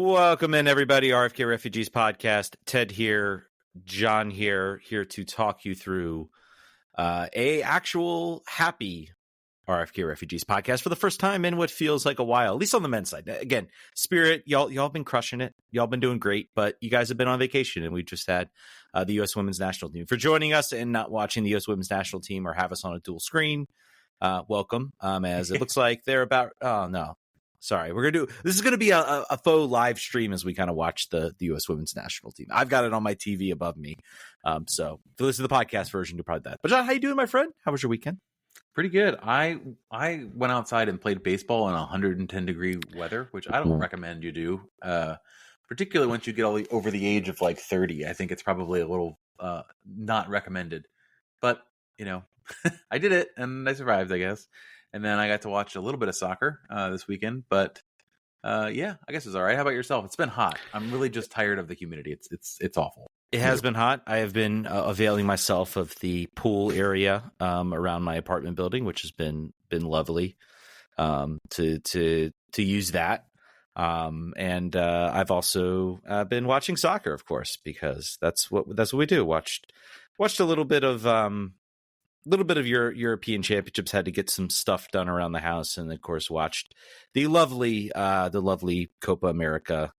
Welcome in, everybody. RFK Refugees Podcast. Ted here, John here to talk you through a actual happy RFK Refugees Podcast for the first time in what feels like a while, at least on the men's side. Again, Spirit, y'all been crushing it. Y'all been doing great, but you guys have been on vacation, and we just had the U.S. Women's National Team. For joining us and not watching the U.S. Women's National Team or have us on a dual screen, welcome. As it looks like they're about, oh no. Sorry, this is going to be a faux live stream as we kind of watch the U.S. Women's National Team. I've got it on my TV above me. So if you listen to the podcast version, you'll probably that. But John, how you doing, my friend? How was your weekend? Pretty good. I went outside and played baseball in 110-degree weather, which I don't recommend you do, particularly once you get over the age of like 30. I think it's probably a little not recommended. But, I did it, and I survived, I guess. And then I got to watch a little bit of soccer this weekend, but yeah, I guess it was all right. How about yourself? It's been hot. I'm really just tired of the humidity. It's awful. It has been hot. I have been availing myself of the pool area around my apartment building, which has been lovely to use that. And I've also been watching soccer, of course, because that's what we do. Watched a little bit of your European championships, had to get some stuff done around the house, and of course watched the lovely Copa America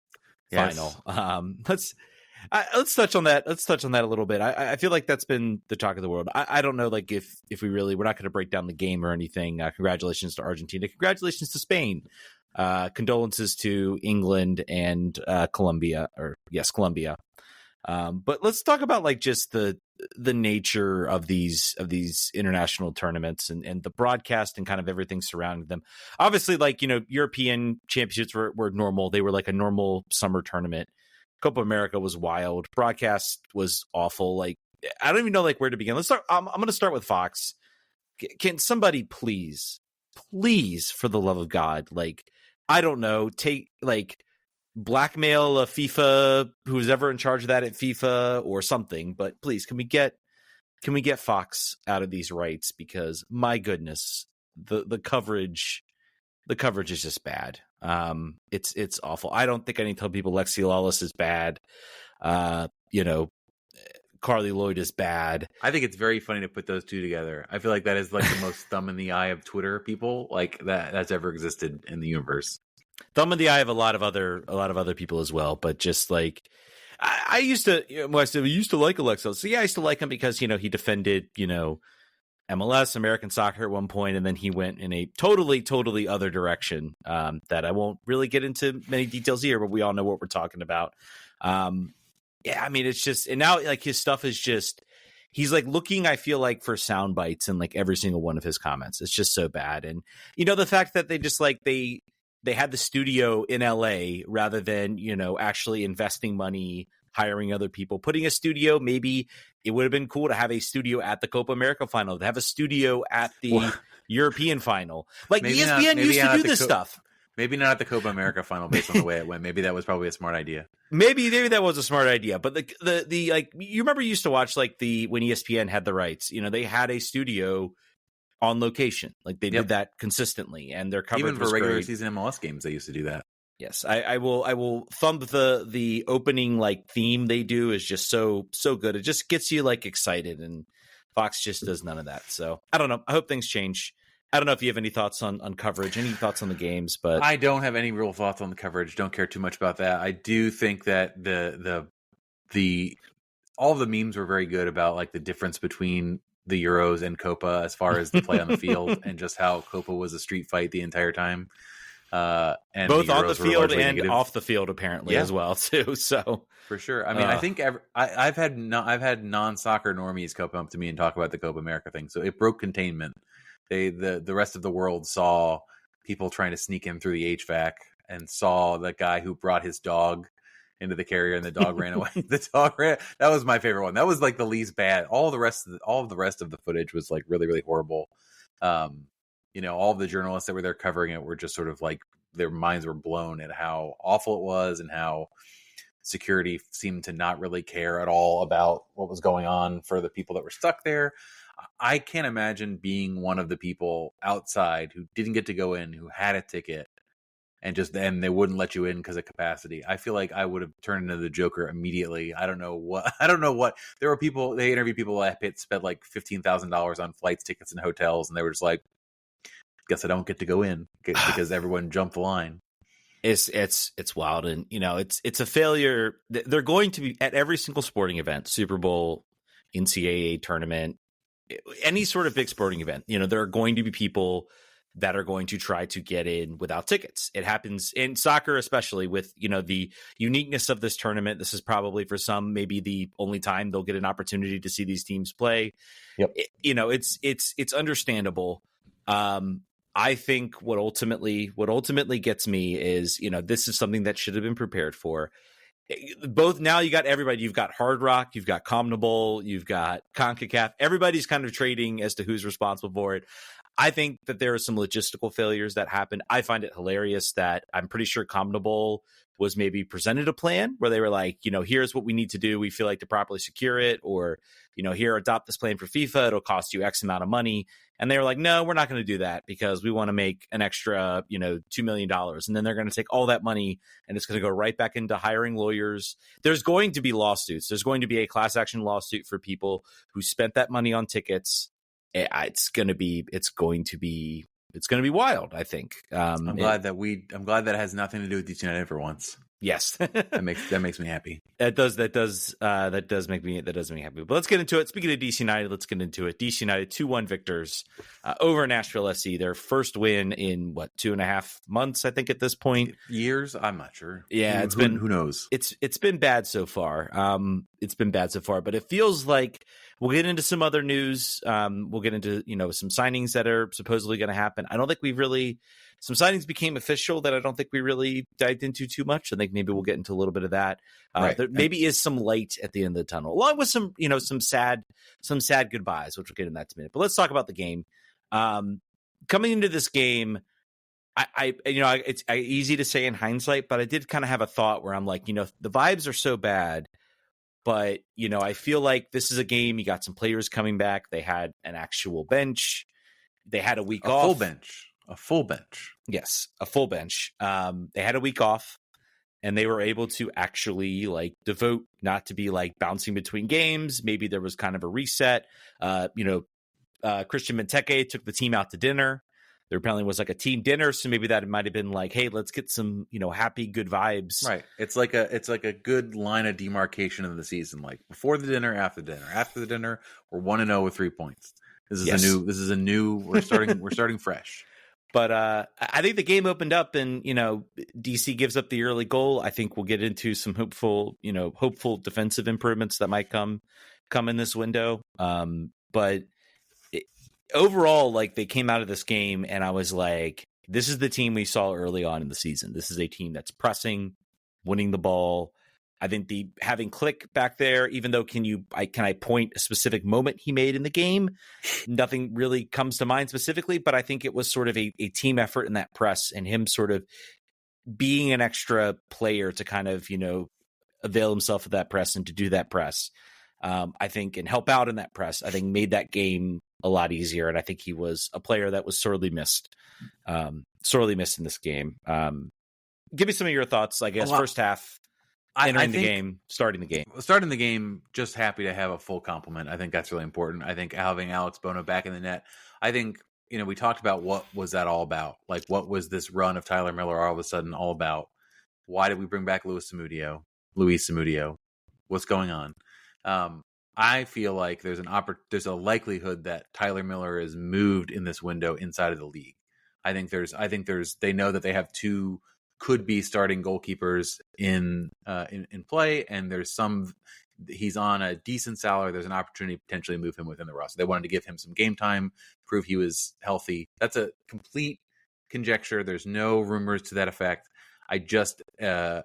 final. Let's touch on that. Let's touch on that a little bit. I feel like that's been the talk of the world. I don't know, like if we're not going to break down the game or anything. Congratulations to Argentina. Congratulations to Spain. Condolences to England and Colombia. But let's talk about like just the nature of these international tournaments and the broadcast and kind of everything surrounding them. Obviously, like, European championships were normal. They were like a normal summer tournament. Copa America was wild. Broadcast was awful. Like, I don't even know like where to begin. Let's start. I'm going to start with Fox. Can somebody please, for the love of God, like, I don't know, take like blackmail a FIFA, who's ever in charge of that at FIFA or something, but please, can we get Fox out of these rights? Because my goodness, the coverage is just bad. It's awful. I don't think I need to tell people Lexi Lawless is bad. Carly Lloyd is bad. I think it's very funny to put those two together. I feel like that is like the most thumb in the eye of Twitter people like that's ever existed in the universe. Thumb in the eye of a lot of other people as well, but just like I used to, I used to like Alexa. So yeah, I used to like him because he defended MLS, American soccer at one point, and then he went in a totally other direction that I won't really get into many details here, but we all know what we're talking about. Yeah, I mean, it's just, and now like his stuff is just, he's like looking, I feel like, for sound bites in like every single one of his comments. It's just so bad. And the fact that they just like they had the studio in LA rather than actually investing money, hiring other people, putting a studio. Maybe it would have been cool to have a studio at the Copa America final, to have a studio at the European final. Like ESPN used to do this stuff. Maybe not at the Copa America final based on the way it went. Maybe that was probably a smart idea. Maybe that was a smart idea. But the like, you remember you used to watch like when ESPN had the rights, they had a studio on location. Like they did that consistently, and their coverage even for regular season MLS games, they used to do that. Yes, I will thumb the opening like theme they do is just so good. It just gets you like excited, and Fox just does none of that. So I don't know. I hope things change. I don't know if you have any thoughts on coverage, any thoughts on the games, but I don't have any real thoughts on the coverage. Don't care too much about that. I do think that all the memes were very good about like the difference between the Euros and Copa as far as the play on the field, and just how Copa was a street fight the entire time. And both on the field and negative. Off the field apparently as well too. So for sure. I mean, I think I've had non-soccer normies come up to me and talk about the Copa America thing. So it broke containment. The rest of the world saw people trying to sneak in through the HVAC and saw the guy who brought his dog into the carrier and the dog ran away. That was my favorite one. That was like the least bad. All of the rest of the footage was like really, really horrible. All the journalists that were there covering it were just sort of like their minds were blown at how awful it was and how security seemed to not really care at all about what was going on for the people that were stuck there. I can't imagine being one of the people outside who didn't get to go in, who had a ticket, and they wouldn't let you in because of capacity. I feel like I would have turned into the Joker immediately. I don't know what. There were people, they interviewed people that spent like $15,000 on flights, tickets, and hotels, and they were just like, guess I don't get to go in because everyone jumped the line. It's wild, and it's a failure. They're going to be at every single sporting event, Super Bowl, NCAA tournament, any sort of big sporting event. There are going to be people that are going to try to get in without tickets. It happens in soccer, especially with the uniqueness of this tournament. This is probably for some maybe the only time they'll get an opportunity to see these teams play. Yep. It's understandable. I think what ultimately gets me is, this is something that should have been prepared for. Both now you got everybody. You've got Hard Rock, you've got CONMEBOL, you've got CONCACAF. Everybody's kind of trading as to who's responsible for it. I think that there are some logistical failures that happened. I find it hilarious that I'm pretty sure CONMEBOL was maybe presented a plan where they were like, here's what we need to do. We feel like to properly secure it, or, here, adopt this plan for FIFA. It'll cost you X amount of money. And they were like, no, we're not going to do that because we want to make an extra, $2 million. And then they're going to take all that money and it's going to go right back into hiring lawyers. There's going to be lawsuits. There's going to be a class action lawsuit for people who spent that money on tickets. It's going to be wild, I think. I'm glad that it has nothing to do with DC United for once. Yes. that makes me happy. That does make me happy. But let's get into it. Speaking of DC United, let's get into it. DC United 2-1 victors over Nashville SC. Their first win in 2.5 months, I think, at this point. Years? I'm not sure. Yeah, who knows? It's been bad so far. But it feels like we'll get into some other news. We'll get into some signings that are supposedly going to happen. I don't think some signings became official that I don't think we really dived into too much. I think maybe we'll get into a little bit of that. Right. There maybe is some light at the end of the tunnel, along with some sad goodbyes, which we'll get into that in a minute. But let's talk about the game. Coming into this game, it's easy to say in hindsight, but I did kind of have a thought where I'm like, the vibes are so bad, but I feel like this is a game. You got some players coming back. They had an actual bench. They had a week off. A full bench. Yes, a full bench. They had a week off, and they were able to actually devote, not to be bouncing between games. Maybe there was kind of a reset. Christian Benteke took the team out to dinner. There apparently was a team dinner, so maybe that might have been hey, let's get some happy, good vibes. Right. It's like a good line of demarcation of the season. Before the dinner, after dinner. After the dinner, we're 1-0 with 3 points. This is a new. We're starting fresh. But I think the game opened up, and DC gives up the early goal. I think we'll get into some hopeful defensive improvements that might come in this window. But overall, they came out of this game, and I was like, this is the team we saw early on in the season. This is a team that's pressing, winning the ball. I think having Click back there, even though can I point a specific moment he made in the game? Nothing really comes to mind specifically, but I think it was sort of a team effort in that press, and him sort of being an extra player to kind of, avail himself of that press and to do that press. I think, and help out in that press, I think made that game a lot easier. And I think he was a player that was sorely missed in this game. Give me some of your thoughts, I guess, first half. Starting the game, just happy to have a full complement. I think that's really important. I think having Alex Bono back in the net. I think, we talked about what was that all about? What was this run of Tyler Miller all of a sudden all about? Why did we bring back Luis Samudio? What's going on? I feel like there's a likelihood that Tyler Miller is moved in this window inside of the league. I think they know that they have two could be starting goalkeepers in play, and he's on a decent salary. There's an opportunity to potentially move him within the roster. They wanted to give him some game time, prove he was healthy. That's a complete conjecture. There's no rumors to that effect. I just and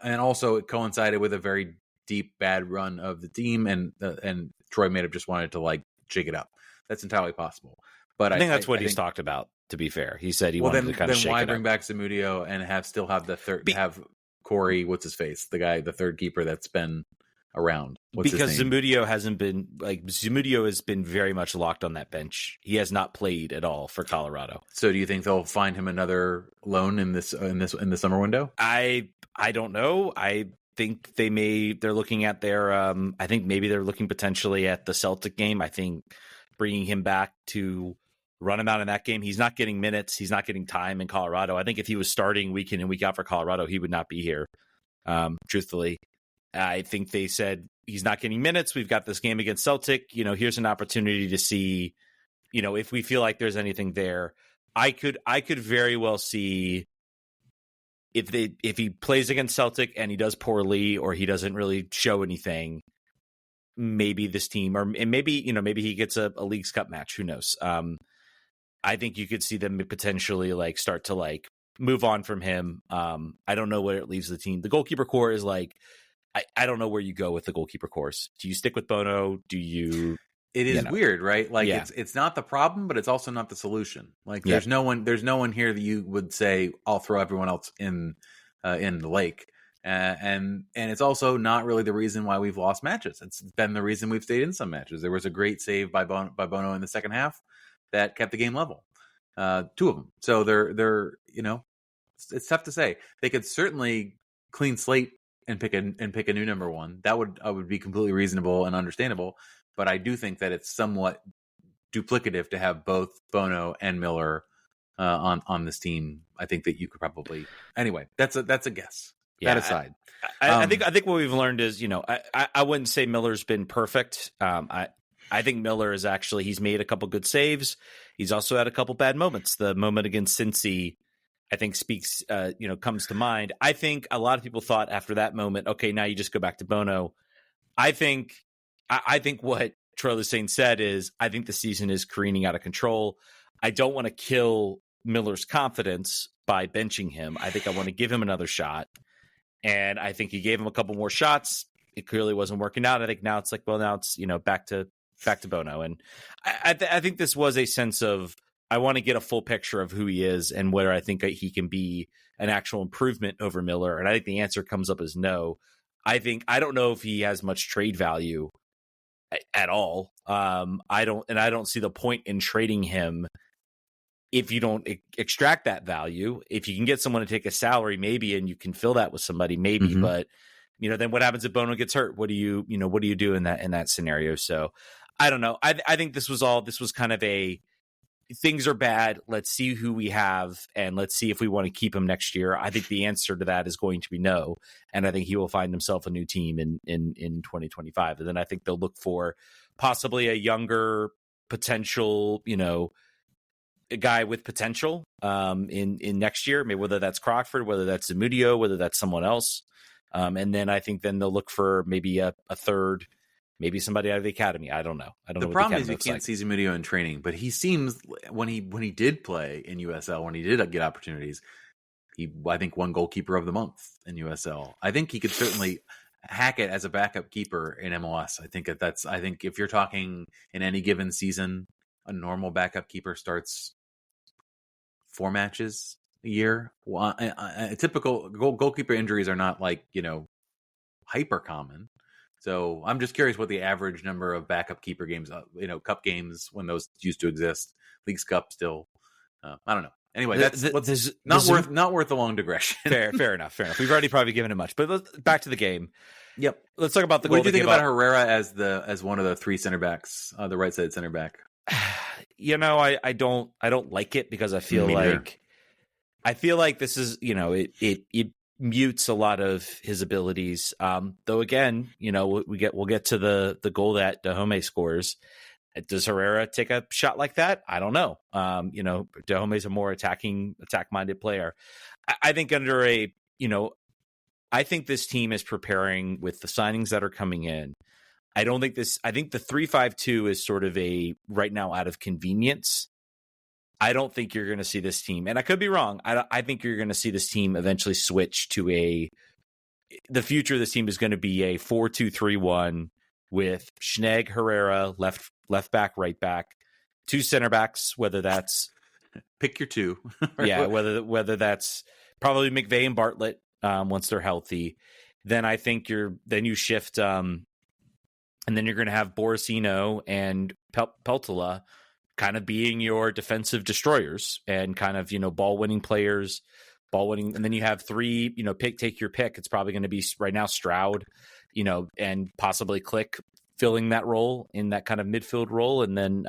also it coincided with a very deep bad run of the team, and Troy may have just wanted to shake it up. That's entirely possible. But I think that's what he's talked about. To be fair, he said he wanted to kind of shake it up. Then why bring back Samudio and have the third have Corey? What's his face? The third keeper that's been around. Because Zamudio has been very much locked on that bench. He has not played at all for Colorado. So do you think they'll find him another loan in the summer window? I don't know. I think they're looking at their I think maybe they're looking potentially at the Celtic game. I think bringing him back to run him out in that game. He's not getting minutes. He's not getting time in Colorado. I think if he was starting week in and week out for Colorado, he would not be here. Truthfully, I think they said he's not getting minutes. We've got this game against Celtic. Here's an opportunity to see, if we feel like there's anything there. I could very well see if he plays against Celtic and he does poorly or he doesn't really show anything, maybe this team maybe he gets a Leagues Cup match. Who knows? I think you could see them potentially start to move on from him. I don't know where it leaves the team. The goalkeeper core is I don't know where you go with the goalkeeper course. Do you stick with Bono? Do you? It is weird, right? It's not the problem, but it's also not the solution. There's no one here that you would say I'll throw everyone else in the lake. And it's also not really the reason why we've lost matches. It's been the reason we've stayed in some matches. There was a great save by Bono in the second half that kept the game level. Two of them. So they're it's tough to say. They could certainly clean slate and pick a new number one. That would be completely reasonable and understandable. But I do think that it's somewhat duplicative to have both Bono and Miller on this team. I think that you could probably anyway. That's a guess. Yeah, that aside, I think what we've learned is I wouldn't say Miller's been perfect. I think Miller is he's made a couple good saves. He's also had a couple bad moments. The moment against Cincy, I think comes to mind. I think a lot of people thought after that moment, okay, now you just go back to Bono. I think what Troy Lesesne said is, I think the season is careening out of control. I don't want to kill Miller's confidence by benching him. I think I want to give him another shot. And I think he gave him a couple more shots. It clearly wasn't working out. I think now it's now it's, back to Bono. And I think this was a sense of, I want to get a full picture of who he is and whether I think he can be an actual improvement over Miller. And I think the answer comes up as no. I don't know if he has much trade value at all. I don't see the point in trading him if you don't extract that value. If you can get someone to take a salary, maybe, and you can fill that with somebody, maybe. Mm-hmm. But then what happens if Bono gets hurt? What do you do in that scenario? So I don't know. I think this was kind of a, things are bad. Let's see who we have, and let's see if we want to keep him next year. I think the answer to that is going to be no, and I think he will find himself a new team in 2025. And then I think they'll look for possibly a younger potential, a guy with potential in next year. Maybe whether that's Crockford, whether that's Zamudio, whether that's someone else, and then I think they'll look for maybe a third. Maybe somebody out of the academy. I don't know. The problem is you can't see Zamudio in training, but he seems when he did play in USL, when he did get opportunities, I think won goalkeeper of the month in USL. I think he could certainly hack it as a backup keeper in MLS. I think if you're talking in any given season, a normal backup keeper starts 4 matches a year. A typical goalkeeper injuries are not hyper common. So I'm just curious what the average number of backup keeper games, cup games when those used to exist, Leagues Cup still. I don't know. Anyway, that's not worth the long digression. Fair enough. We've already probably given it much, but back to the game. Yep. Let's talk about the goal. What do you think about Herrera as one of the 3 center backs, the right side center back? I don't like it because I feel like this is it mutes a lot of his abilities. Though again, we'll get to the goal that Dahomey scores. Does Herrera take a shot like that? I don't know. Dahomey's a more attack-minded player. I think I think this team is preparing with the signings that are coming in. I think the 3-5-2 is sort of a right now out of convenience. I don't think you're going to see this team, and I could be wrong. I think you're going to see this team eventually switch to the future of this team is going to be a 4-2-3-1 with Schnegg, Herrera, left back, right back, 2 center backs, whether that's pick your 2. Yeah, whether that's probably McVay and Bartlett once they're healthy. then I think you shift, and then you're going to have Borisino and Peltola kind of being your defensive destroyers and kind of, ball winning players, and then you have three, take your pick. It's probably going to be right now Stroud, and possibly Click filling that role in that kind of midfield role, and then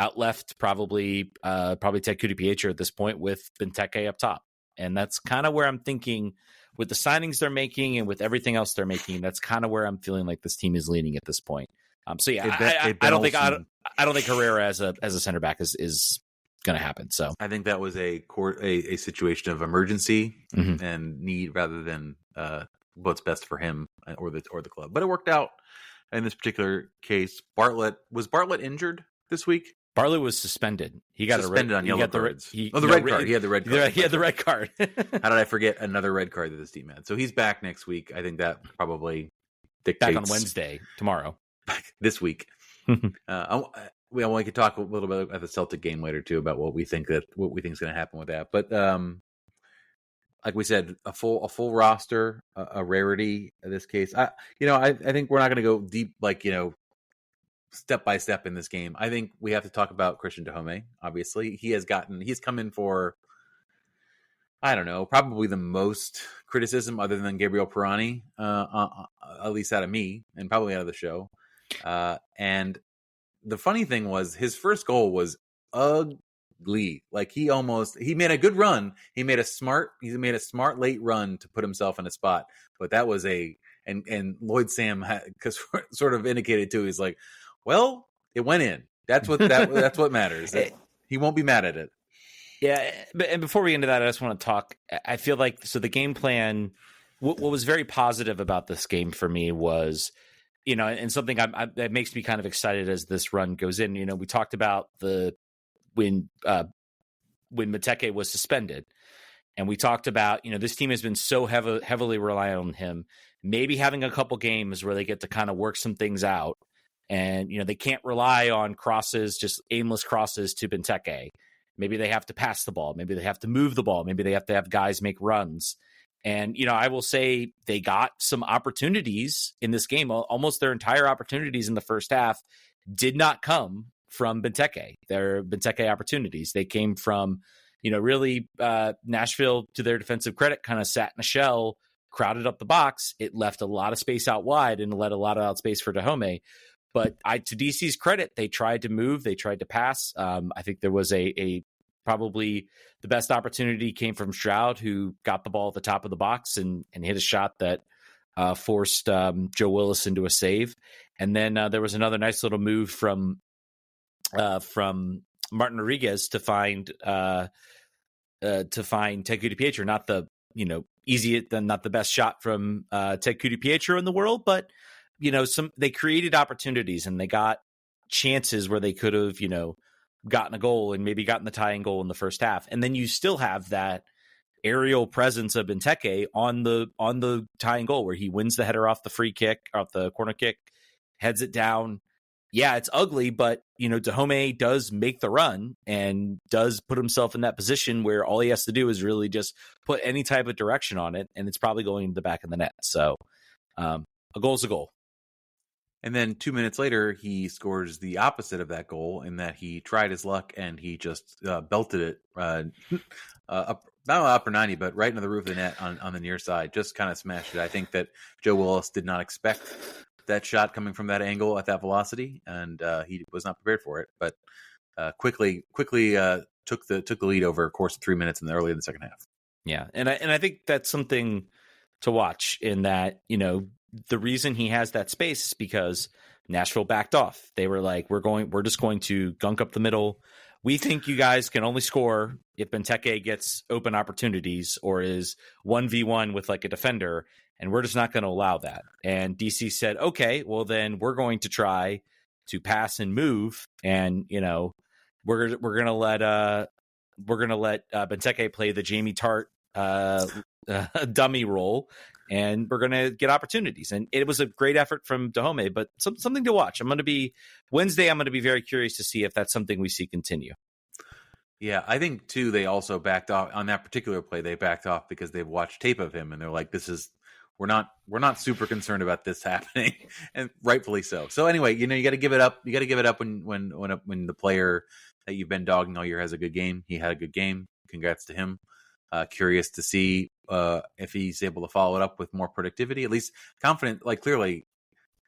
out left probably Ted Kudipietro at this point with Benteke up top, and that's kind of where I'm thinking. With the signings they're making and with everything else they're making, that's kind of where I'm feeling like this team is leaning at this point. So yeah, I don't think Herrera as a center back is going to happen. So I think that was a situation of emergency and need rather than what's best for him or the club. But it worked out in this particular case. Was Bartlett injured this week? Bartlett was suspended. He got suspended on yellow cards. The red card. He had the red card. He had the red card. How did I forget another red card that this team had? So he's back next week. I think that probably dictates. Back on Wednesday, tomorrow. Back this week. We could talk a little bit about the Celtic game later too about what we think is going to happen with that. But like we said, a full roster, a rarity in this case. I think we're not going to go deep, step by step in this game. I think we have to talk about Christian Dahomey. Obviously, he's come in for, I don't know, probably the most criticism other than Gabriel Pirani, at least out of me and probably out of the show. And the funny thing was his first goal was ugly. Like he made a good run. He made a smart late run to put himself in a spot. But that was and Lloyd Sam sort of indicated too. He's like, well, it went in. That's what matters. He won't be mad at it. Yeah, and before we get into that, I just want to talk. I feel like the game plan. What was very positive about this game for me was, and something that makes me kind of excited as this run goes in. We talked about when Mateke was suspended, and we talked about this team has been so heavily reliant on him. Maybe having a couple games where they get to kind of work some things out. And, they can't rely on crosses, just aimless crosses to Benteke. Maybe they have to pass the ball. Maybe they have to move the ball. Maybe they have to have guys make runs. And, I will say they got some opportunities in this game. Almost their entire opportunities in the first half did not come from Benteke. Their Benteke opportunities. They came from, really Nashville, to their defensive credit, kind of sat in a shell, crowded up the box. It left a lot of space out wide and let a lot of out space for Dahomey. But to DC's credit, they tried to move, they tried to pass. I think there was a probably the best opportunity came from Stroud, who got the ball at the top of the box and hit a shot that forced Joe Willis into a save. And then there was another nice little move from Martin Rodriguez to find Ted Kudipietro. Not the not the best shot from Ted Kudipietro in the world, but they created opportunities and they got chances where they could have, gotten a goal and maybe gotten the tying goal in the first half. And then you still have that aerial presence of Benteke on the tying goal where he wins the header off the corner kick, heads it down. Yeah, it's ugly, but Dahomey does make the run and does put himself in that position where all he has to do is really just put any type of direction on it, and it's probably going to the back of the net. So a goal's a goal. And then 2 minutes later, he scores the opposite of that goal in that he tried his luck and he just belted it not upper 90, but right into the roof of the net on the near side. Just kind of smashed it. I think that Joe Willis did not expect that shot coming from that angle at that velocity, and he was not prepared for it. But quickly took the lead over a course of 3 minutes early in the second half. Yeah, and I think that's something to watch in that the reason he has that space is because Nashville backed off. They were like, we're just going to gunk up the middle. We think you guys can only score if Benteke gets open opportunities or is 1v1 with like a defender, and we're just not going to allow that. And DC said, okay, well then we're going to try to pass and move, and we're going to let Benteke play the Jamie Tart dummy role, and we're going to get opportunities. And it was a great effort from Dahomey, but something to watch. Wednesday, I'm going to be very curious to see if that's something we see continue. Yeah, I think too, they also backed off on that particular play. They backed off because they've watched tape of him and they're like, we're not super concerned about this happening, and rightfully so. So anyway, you got to give it up. You got to give it up when the player that you've been dogging all year has a good game. He had a good game. Congrats to him. Curious to see if he's able to follow it up with more productivity. At least confident. Like clearly,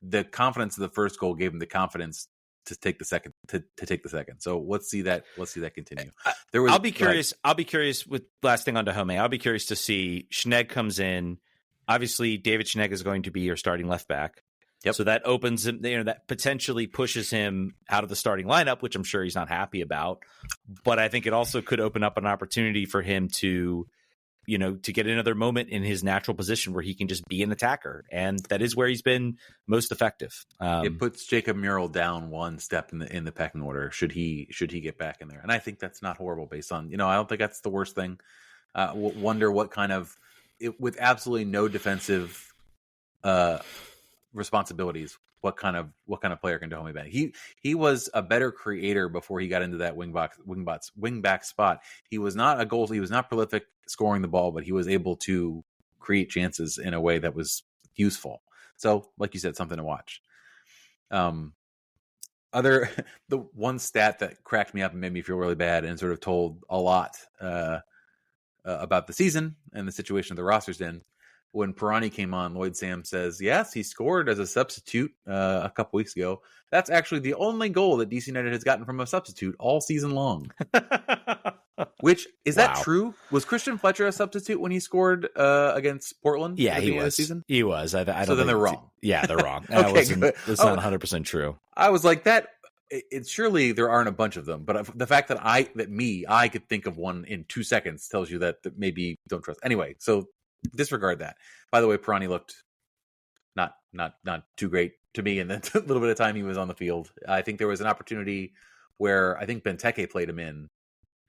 the confidence of the first goal gave him the confidence to take the second. To take the second. So let's see that continue. I'll be curious. I'll be curious with last thing on Dahomey. I'll be curious to see Schnegg comes in. Obviously, David Schnegg is going to be your starting left back. Yep. So that opens him, that potentially pushes him out of the starting lineup, which I'm sure he's not happy about. But I think it also could open up an opportunity for him to, to get another moment in his natural position where he can just be an attacker. And that is where he's been most effective. It puts Jacob Murrell down one step in the pecking order. Should he get back in there? And I think that's not horrible based on, I don't think that's the worst thing. Wonder what kind of, with absolutely no defensive, responsibilities, what kind of player can Dahomey be? He was a better creator before he got into that wing back spot. He was not prolific scoring the ball, but he was able to create chances in a way that was useful. So, like you said, something to watch. The one stat that cracked me up and made me feel really bad and sort of told a lot about the season and the situation the roster's in. When Pirani came on, Lloyd Sam says, yes, he scored as a substitute a couple weeks ago. That's actually the only goal that DC United has gotten from a substitute all season long. Which, is that true? Was Christian Fletcher a substitute when he scored against Portland? Yeah, he was. Season? He was. I don't so then they're wrong. Yeah, they're wrong. Okay, that's not 100% true. I was like, that. It's surely there aren't a bunch of them, but the fact that I could think of one in 2 seconds tells you that maybe don't trust. Anyway, so disregard that. By the way, Pirani looked not too great to me in the little bit of time he was on the field. I think there was an opportunity where I think Benteke played him in,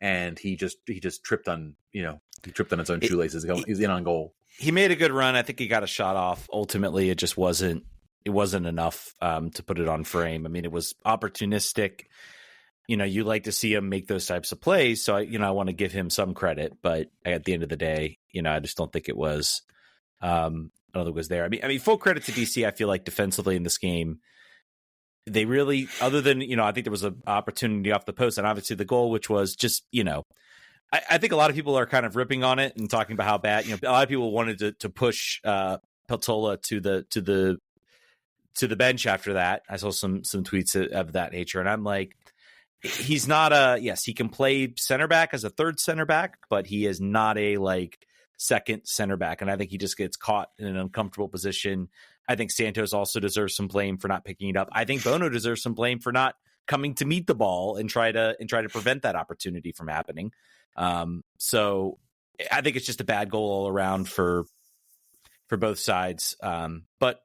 and he just tripped on his own shoelaces. He's in on goal. He made a good run. I think he got a shot off. Ultimately, it just wasn't enough to put it on frame. I mean, it was opportunistic. You like to see him make those types of plays. So, I want to give him some credit, but at the end of the day, I just don't think it was, I don't think it was there. I mean, full credit to DC. I feel like defensively in this game, they really, other than, I think there was an opportunity off the post and obviously the goal, which was just, I think a lot of people are kind of ripping on it and talking about how bad, a lot of people wanted to push Peltola to the bench after that. I saw some tweets of that nature, and I'm like, he's not he can play center back as a third center back, but he is not a second center back. And I think he just gets caught in an uncomfortable position. I think Santos also deserves some blame for not picking it up. I think Bono deserves some blame for not coming to meet the ball and try to prevent that opportunity from happening. So I think it's just a bad goal all around for both sides. But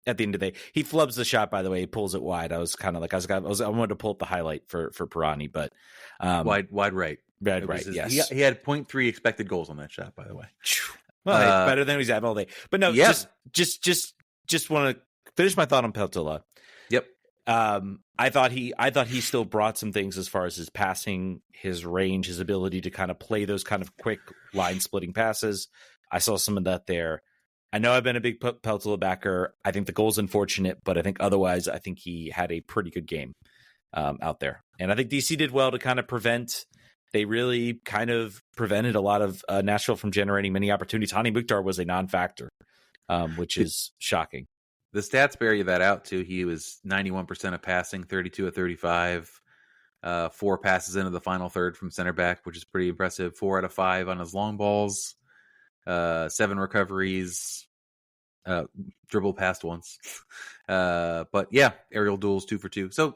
at the end of the day, he flubs the shot, by the way. He pulls it wide. I was kind of like, I wanted to pull up the highlight for Pirani, but wide right. Right, yes. He had 0.3 expected goals on that shot, by the way. Well, better than he's had all day. But no, yeah. just want to finish my thought on Peltola. Yep. I thought he still brought some things as far as his passing, his range, his ability to kind of play those kind of quick line splitting passes. I saw some of that there. I know I've been a big Peltola backer. I think the goal's unfortunate, but I think otherwise, I think he had a pretty good game out there. And I think DC did well to kind of they really kind of prevented a lot of Nashville from generating many opportunities. Hani Mukhtar was a non-factor, which is shocking. The stats bear you that out, too. He was 91% of passing, 32 of 35, 4 passes into the final third from center back, which is pretty impressive. 4 out of 5 on his long balls. 7 recoveries, dribble past once. But yeah, aerial duels 2 for 2. So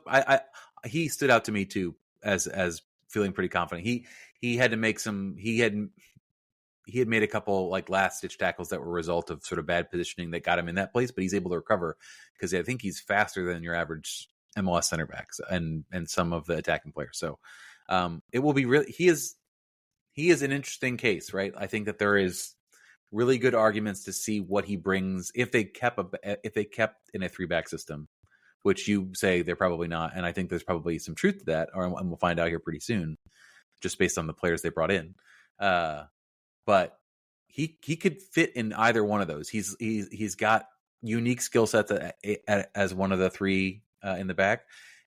he stood out to me too as feeling pretty confident. He had to make he had made a couple last ditch tackles that were a result of sort of bad positioning that got him in that place, but he's able to recover because I think he's faster than your average MLS center backs and some of the attacking players. So it will be really, he is an interesting case, right? I think that there is really good arguments to see what he brings if they kept in a 3-back system, which you say they're probably not. And I think there's probably some truth to that, and we'll find out here pretty soon, just based on the players they brought in. But he could fit in either one of those. He's got unique skill sets as one of the three in the back,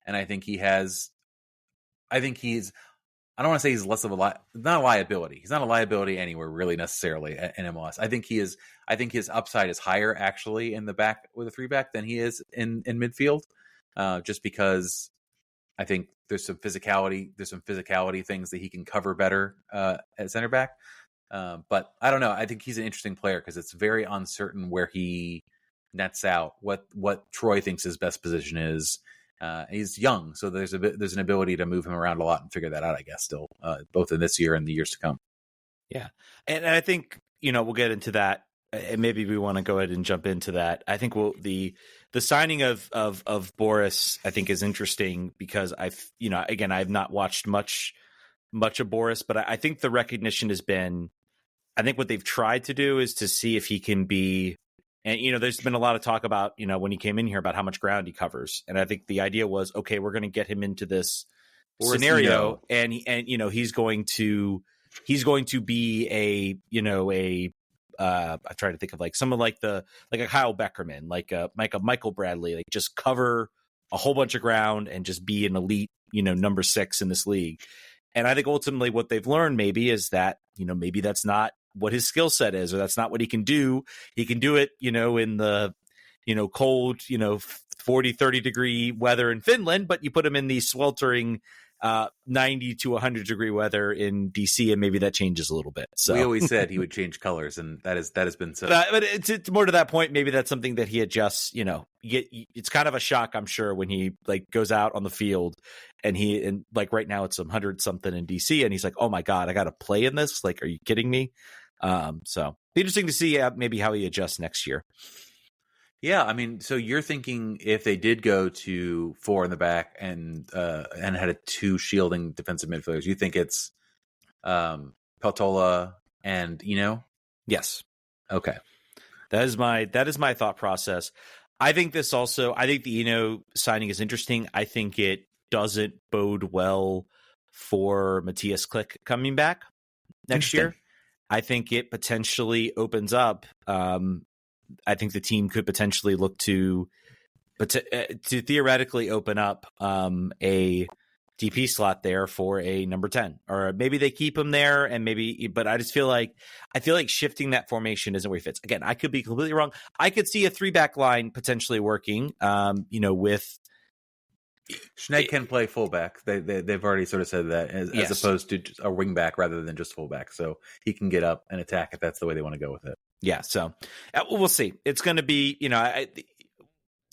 and I think he's. I don't want to say he's less of not a liability. He's not a liability anywhere really necessarily in MLS. I think his upside is higher actually in the back with a 3-back than he is in midfield, just because I think there's some physicality things that he can cover better at center back. But I don't know. I think he's an interesting player because it's very uncertain where he nets out, what Troy thinks his best position is. He's young, so there's an ability to move him around a lot and figure that out, I guess, still, both in this year and the years to come. Yeah. And I think, we'll get into that, and maybe we want to go ahead and jump into that. I think the signing of Boris, I think, is interesting because I've not watched much of Boris, but I think the recognition has been, I think what they've tried to do is to see if he can be, and, there's been a lot of talk about, when he came in here about how much ground he covers. And I think the idea was, okay, we're going to get him into this scenario and he's going to be I'm trying to think of like someone like a Kyle Beckerman, like a Michael Bradley, like just cover a whole bunch of ground and just be an elite, number 6 in this league. And I think ultimately what they've learned maybe is that, maybe that's not what his skill set is, or that's not what he can do. He can do it, in the, cold, 40, 30 degree weather in Finland, but you put him in the sweltering 90 to 100 degree weather in DC, and maybe that changes a little bit. So we always said he would change colors, and that has been so. But it's more to that point. Maybe that's something that he adjusts. It's kind of a shock, I'm sure, when he like goes out on the field and like right now it's 100 something in DC, and he's like, oh my god, I got to play in this. Like, are you kidding me? So be interesting to see maybe how he adjusts next year. Yeah, I mean, so you're thinking if they did go to 4 in the back and had a 2 shielding defensive midfielders, you think it's Peltola and Eno? Yes. Okay. That is my thought process. I think the Eno signing is interesting. I think it doesn't bode well for Matthias Klick coming back next year. I think it potentially opens up. I think the team could potentially look to theoretically open up a DP slot there for a number 10, or maybe they keep him there, and but I just feel like shifting that formation isn't where he fits. Again, I could be completely wrong. I could see a 3-back line potentially working. With Schneid can play fullback. They've already sort of said that as opposed to a wingback rather than just fullback. So he can get up and attack if that's the way they want to go with it. Yeah. So we'll see. It's going to be,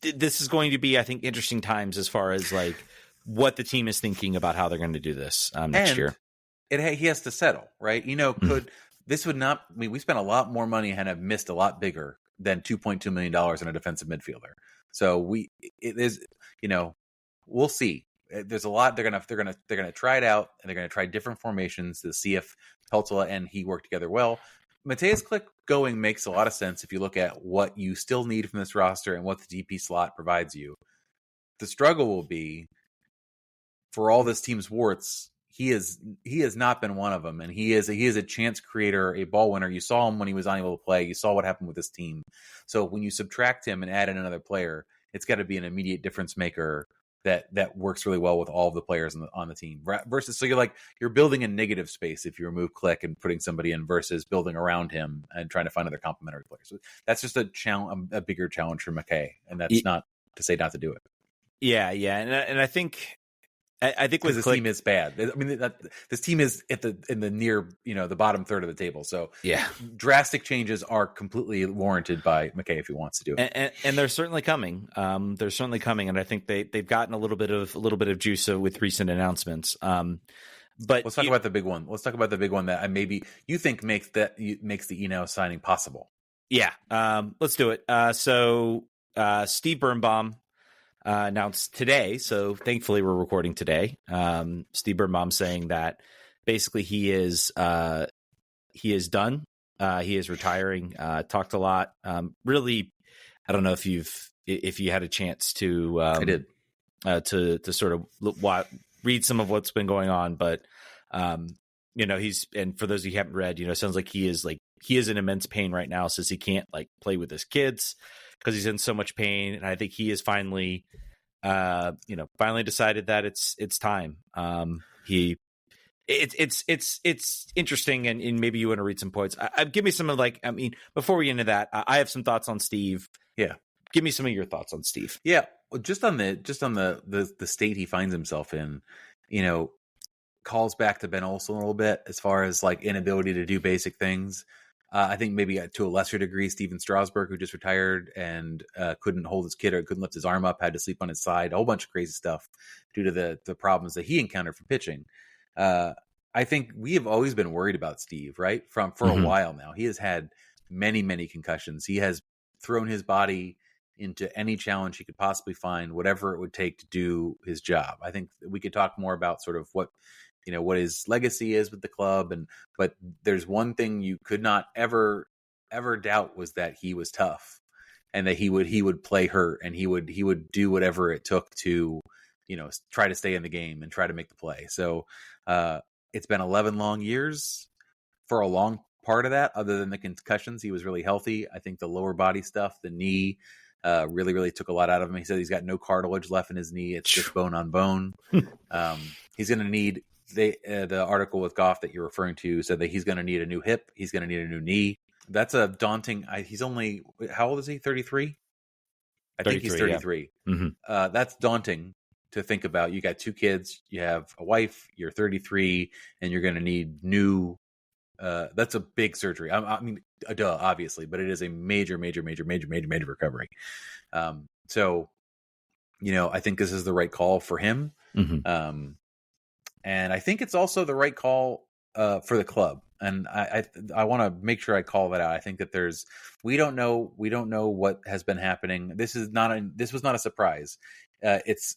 this is going to be, I think, interesting times as far as like what the team is thinking about how they're going to do this next year. He has to settle, right? This would not, I mean, we spent a lot more money and have missed a lot bigger than $2.2 million in a defensive midfielder. So we'll see. There's a lot. They're gonna try it out, and they're gonna try different formations to see if Peltola and he work together well. Matthias Klick going makes a lot of sense if you look at what you still need from this roster and what the DP slot provides you. The struggle will be, for all this team's warts, he has not been one of them, and he is a chance creator, a ball winner. You saw him when he was unable to play. You saw what happened with this team. So when you subtract him and add in another player, it's got to be an immediate difference maker that works really well with all of the players on the team. Versus, so you're building a negative space if you remove Klick and putting somebody in, versus building around him and trying to find other complementary players. So that's just a bigger challenge for McKay, and that's not to say not to do it. Yeah, and I think with this team is bad. I mean, this team is in the near, the bottom third of the table. So yeah, drastic changes are completely warranted by McKay if he wants to do it. And they're certainly coming. They're certainly coming, and I think they've gotten a little bit of juice with recent announcements. But let's talk about the big one. Let's talk about the big one that maybe you think makes the Eno signing possible. Yeah, let's do it. So Steve Birnbaum announced today, so thankfully we're recording today. Steve Birnbaum saying that basically he is done. He is retiring. Talked a lot. Really, I don't know if you had a chance to I did to sort of read some of what's been going on, but and for those of you who haven't read, it sounds like he is like he is in immense pain right now, says he can't like play with his kids because he's in so much pain. And I think he is finally, finally decided that it's time. It's interesting, and maybe you want to read some points. Give me some of before we get into that, I have some thoughts on Steve. Yeah, give me some of your thoughts on Steve. Yeah, just on the state he finds himself in, calls back to Ben Olsen a little bit as far as like inability to do basic things. I think maybe to a lesser degree, Steven Strasburg, who just retired and couldn't hold his kid or couldn't lift his arm up, had to sleep on his side, a whole bunch of crazy stuff due to the problems that he encountered from pitching. I think we have always been worried about Steve, right? For a while now. He has had many, many concussions. He has thrown his body into any challenge he could possibly find, whatever it would take to do his job. I think we could talk more about sort of what his legacy is with the club, but there's one thing you could not ever doubt was that he was tough, and that he would play hurt, and he would do whatever it took to try to stay in the game and try to make the play. So it's been 11 long years. For a long part of that, other than the concussions, he was really healthy. I think the lower body stuff, the knee, really, really took a lot out of him. He said he's got no cartilage left in his knee. It's just bone on bone. He's going to need the article with Goff that you're referring to said that he's going to need a new hip. He's going to need a new knee. That's a daunting. He's only, how old is he? 33? I think he's 33. Yeah. Mm-hmm. That's daunting to think about. You got 2 kids, you have a wife, you're 33, and you're going to need new. That's a big surgery. I mean, obviously, but it is a major recovery. So, I think this is the right call for him. Mm-hmm. And I think it's also the right call for the club. And I want to make sure I call that out. I think that we don't know what has been happening. This was not a surprise. It's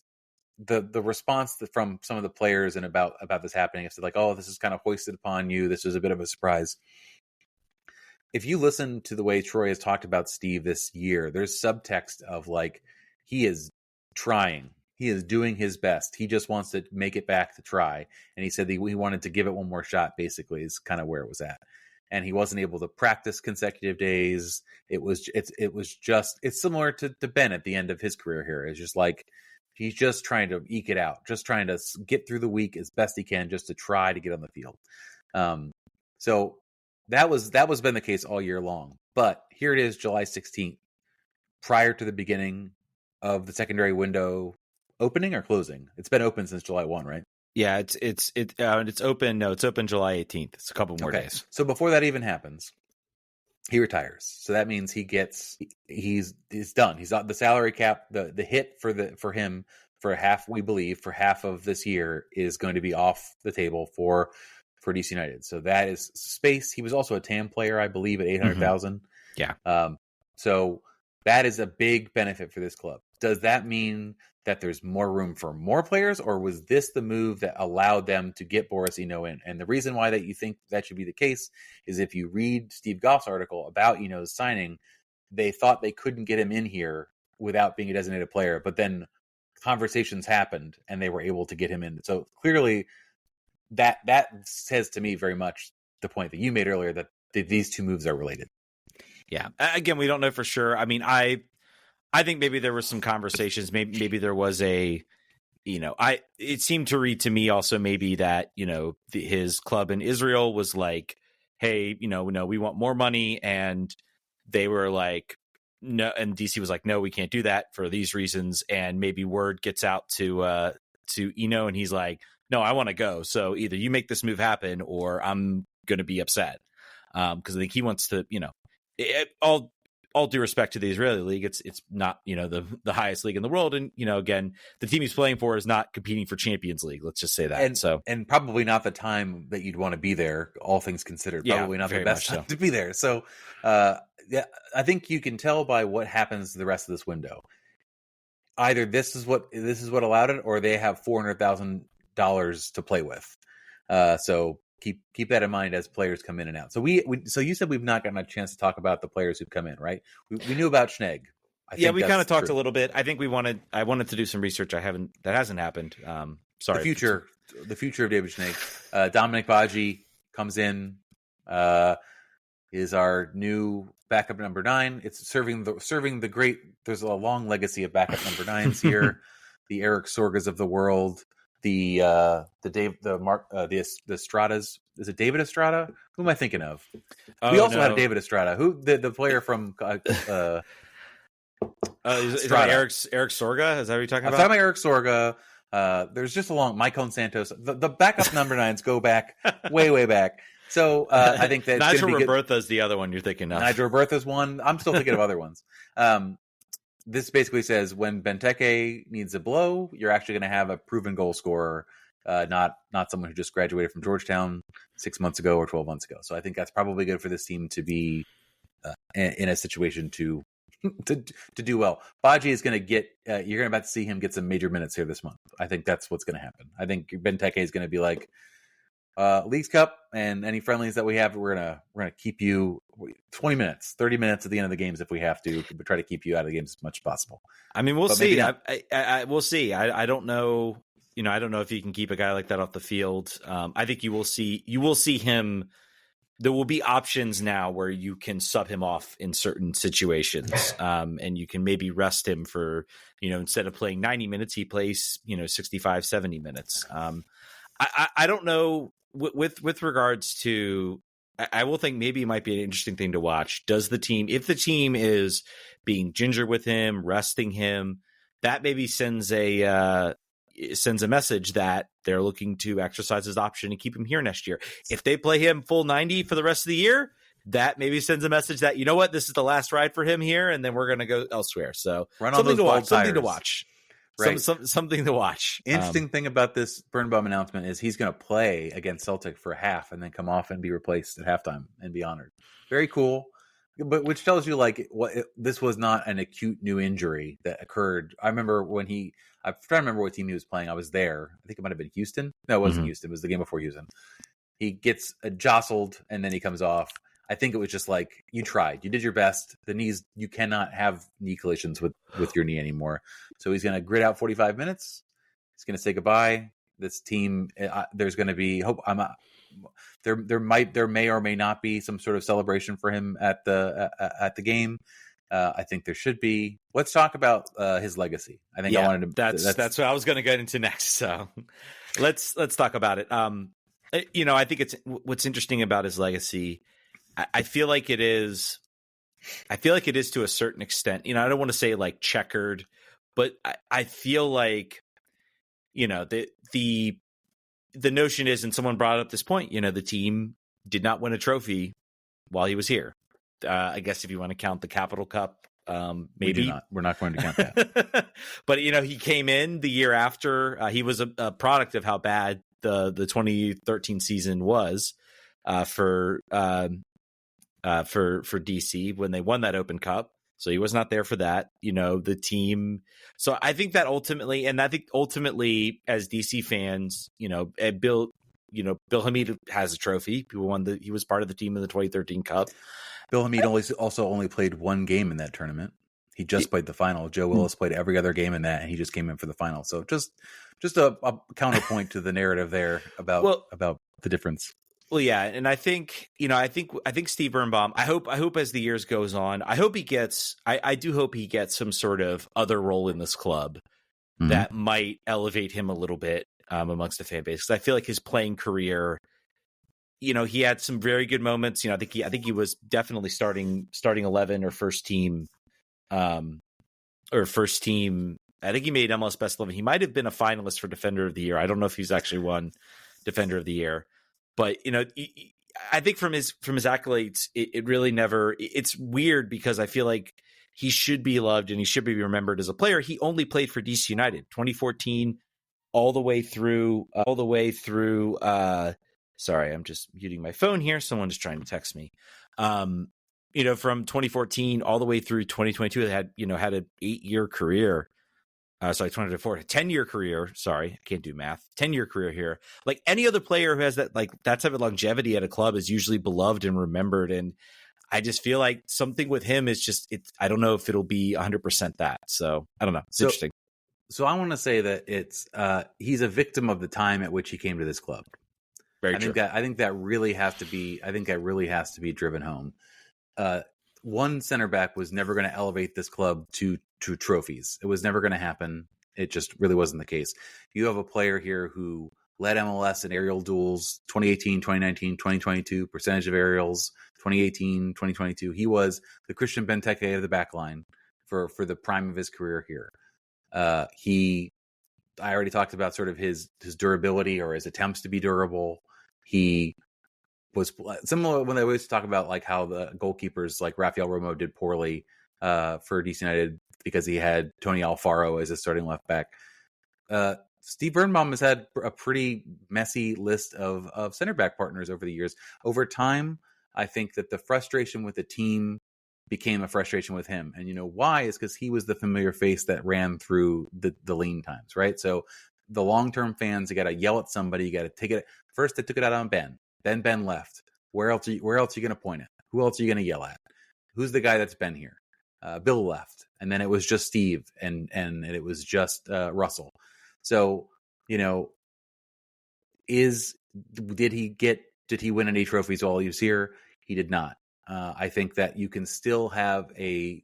the response from some of the players and about this happening. It's like, oh, this is kind of hoisted upon you. This was a bit of a surprise. If you listen to the way Troy has talked about Steve this year, there's subtext of like, he is trying. He is doing his best. He just wants to make it back to try. And he said he wanted to give it one more shot, basically, is kind of where it was at. And he wasn't able to practice consecutive days. It's similar to Ben at the end of his career here. It's just like, he's just trying to eke it out, just trying to get through the week as best he can, just to try to get on the field. So that was been the case all year long. But here it is, July 16th, prior to the beginning of the secondary window opening or closing. It's been open since July 1, right? Yeah, it's open. No, it's open July 18th. It's a couple more days. So before that even happens, he retires. So that means he's done. He's on the salary cap. The hit for him for half of this year is going to be off the table for DC United. So that is space. He was also a TAM player, I believe, at 800,000. Mm-hmm. Yeah. So that is a big benefit for this club. Does that mean that there's more room for more players, or was this the move that allowed them to get Boris Eno in? And the reason why that you think that should be the case is if you read Steve Goff's article about Eno's signing, they thought they couldn't get him in here without being a designated player, but then conversations happened and they were able to get him in. So clearly that says to me very much the point that you made earlier, that these two moves are related. Yeah. Again, we don't know for sure. I mean, I think maybe there were some conversations. Maybe there was it seemed to read to me also maybe that, his club in Israel was like, hey, no, we want more money. And they were like, no. And DC was like, no, we can't do that for these reasons. And maybe word gets out to Eno, and he's like, no, I want to go. So either you make this move happen or I'm going to be upset. Because I think he wants to, all due respect to the Israeli league, it's not, the highest league in the world. And, again, the team he's playing for is not competing for Champions League. Let's just say that. And probably not the time that you'd want to be there, all things considered. Probably not the best time to be there. So, I think you can tell by what happens the rest of this window. Either this is what allowed it, or they have $400,000 to play with. So keep that in mind as players come in and out. So so you said we've not gotten a chance to talk about the players who've come in, right? We knew about Schnegg. Yeah, we kind of talked a little bit. I think I wanted to do some research. That hasn't happened. Sorry. The future of David Schnegg. Dominic Baji comes in. is our new backup number 9. It's serving the great. There's a long legacy of backup number 9s here. The Eric Sorgas of the world, the Estradas. Is it David Estrada? Who am I thinking of? We also had David Estrada, who the player from is that Eric Sorga? Is that what you're talking about? I'm talking about Eric Sorga. There's just Mike Cone Santos. The backup number 9s go back way back. So I think that Nigel Robertha's the other one you're thinking of. Nigel Robertha's one. I'm still thinking of other ones. This basically says when Benteke needs a blow, you're actually going to have a proven goal scorer, not someone who just graduated from Georgetown 6 months ago or 12 months ago. So I think that's probably good for this team to be in a situation to do well. Baji is going to get. You're going to about to see him get some major minutes here this month. I think that's what's going to happen. I think Benteke is going to be like, Leagues Cup and any friendlies that we have, we're gonna keep you 20 minutes, 30 minutes at the end of the games if we have to, but try to keep you out of the games as much as possible. I mean, we'll see. We'll see. I don't know. I don't know if you can keep a guy like that off the field. I think you will see him. There will be options now where you can sub him off in certain situations, and you can maybe rest him for, instead of playing 90 minutes, he plays 65, 70 minutes. I don't know. With regards to, I will think maybe it might be an interesting thing to watch. Does the team, if the team is being ginger with him, resting him, that maybe sends a message that they're looking to exercise his option and keep him here next year. If they play him full 90 for the rest of the year, that maybe sends a message that, this is the last ride for him here, and then we're going to go elsewhere. So something to watch. Right. Something to watch. Interesting thing about this Birnbaum announcement is he's going to play against Celtic for half and then come off and be replaced at halftime and be honored. Very cool. But which tells you this was not an acute new injury that occurred. I remember I'm trying to remember what team he was playing. I was there. I think it might have been Houston. No, it wasn't Houston. It was the game before Houston. He gets jostled and then he comes off. I think it was just like, you tried. You did your best. The knees, you cannot have knee collisions with your knee anymore. So he's going to grit out 45 minutes. He's going to say goodbye. This team, there's going to be hope. There may or may not be some sort of celebration for him at the game. I think there should be. Let's talk about his legacy. I think I wanted to. That's what I was going to get into next. So let's talk about it. I think it's what's interesting about his legacy. I feel like it is to a certain extent. I don't want to say like checkered, but I feel like, the notion is, and someone brought up this point, the team did not win a trophy while he was here. I guess if you want to count the Capital Cup, maybe we're not going to count that. But he came in the year after. He was a product of how bad the 2013 season was for DC when they won that Open Cup. So he was not there for that, the team. So I think that ultimately as DC fans, Bill Hamid has a trophy. He was part of the team in the 2013 Cup. Bill Hamid only played one game in that tournament. He just played the final. Joe Willis played every other game in that, and he just came in for the final. So just a counterpoint to the narrative there about the difference. Well, yeah, and I think Steve Birnbaum. I hope as the years goes on, I do hope he gets some sort of other role in this club that might elevate him a little bit amongst the fan base. Because I feel like his playing career, he had some very good moments. I think he was definitely starting 11 or first team. I think he made MLS Best 11. He might have been a finalist for Defender of the Year. I don't know if he's actually won Defender of the Year. But, I think from his accolades, it really never – it's weird because I feel like he should be loved and he should be remembered as a player. He only played for DC United 2014 all the way through sorry, I'm just muting my phone here. Someone is trying to text me. From 2014 all the way through 2022, they had an 8-year career. 2024, a 10-year career. Sorry, I can't do math. 10-year career here. Like any other player who has that type of longevity at a club is usually beloved and remembered. And I just feel like something with him is I don't know if it'll be 100% that. So I don't know. It's interesting. So I want to say that it's he's a victim of the time at which he came to this club. Very true. I think that really has to be driven home. One center back was never going to elevate this club to trophies. It was never going to happen. It just really wasn't the case. You have a player here who led MLS in aerial duels 2018, 2019, 2022, percentage of aerials 2018, 2022. He was the Christian Benteke of the back line for the prime of his career here. I already talked about sort of his durability or his attempts to be durable. He was similar when they always talk about like how the goalkeepers like Rafael Romo did poorly for DC United because he had Tony Alfaro as a starting left back. Steve Birnbaum has had a pretty messy list of center back partners over the years. Over time, I think that the frustration with the team became a frustration with him. And you know why? Is because he was the familiar face that ran through the lean times, right? So the long-term fans, you got to yell at somebody. You got to take it. First, they took it out on Ben. Then Ben left. Where else are you going to point it? Who else are you going to yell at? Who's the guy that's been here? Bill left. And then it was just Steve and it was just Russell. So, you know, did he win any trophies while he was here? He did not. I think that you can still have a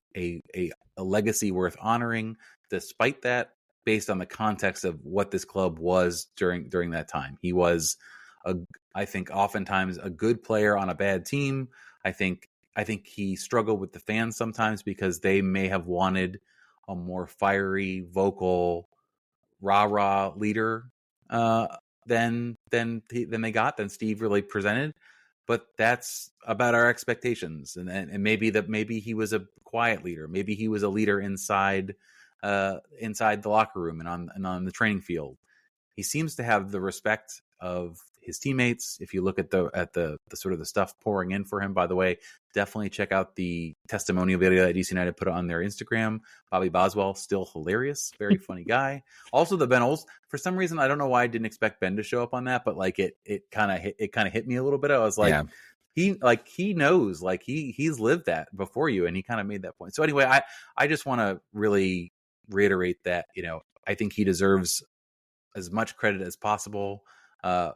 legacy worth honoring despite that, based on the context of what this club was during that time. He was I think oftentimes a good player on a bad team. I think he struggled with the fans sometimes because they may have wanted a more fiery, vocal, rah-rah leader than Steve really presented. But that's about our expectations, and maybe he was a quiet leader. Maybe he was a leader inside the locker room and on the training field. He seems to have the respect of his teammates. If you look at the sort of the stuff pouring in for him, by the way, definitely check out the testimonial video that DC United put on their Instagram. Bobby Boswell, still hilarious, very funny guy. Also, the Ben Olsen, for some reason, I don't know why I didn't expect Ben to show up on that, but like it kind of hit me a little bit. I was like, yeah. He knows, like he's lived that before you, and he kind of made that point. So anyway, I just want to really reiterate that, you know, I think he deserves as much credit as possible.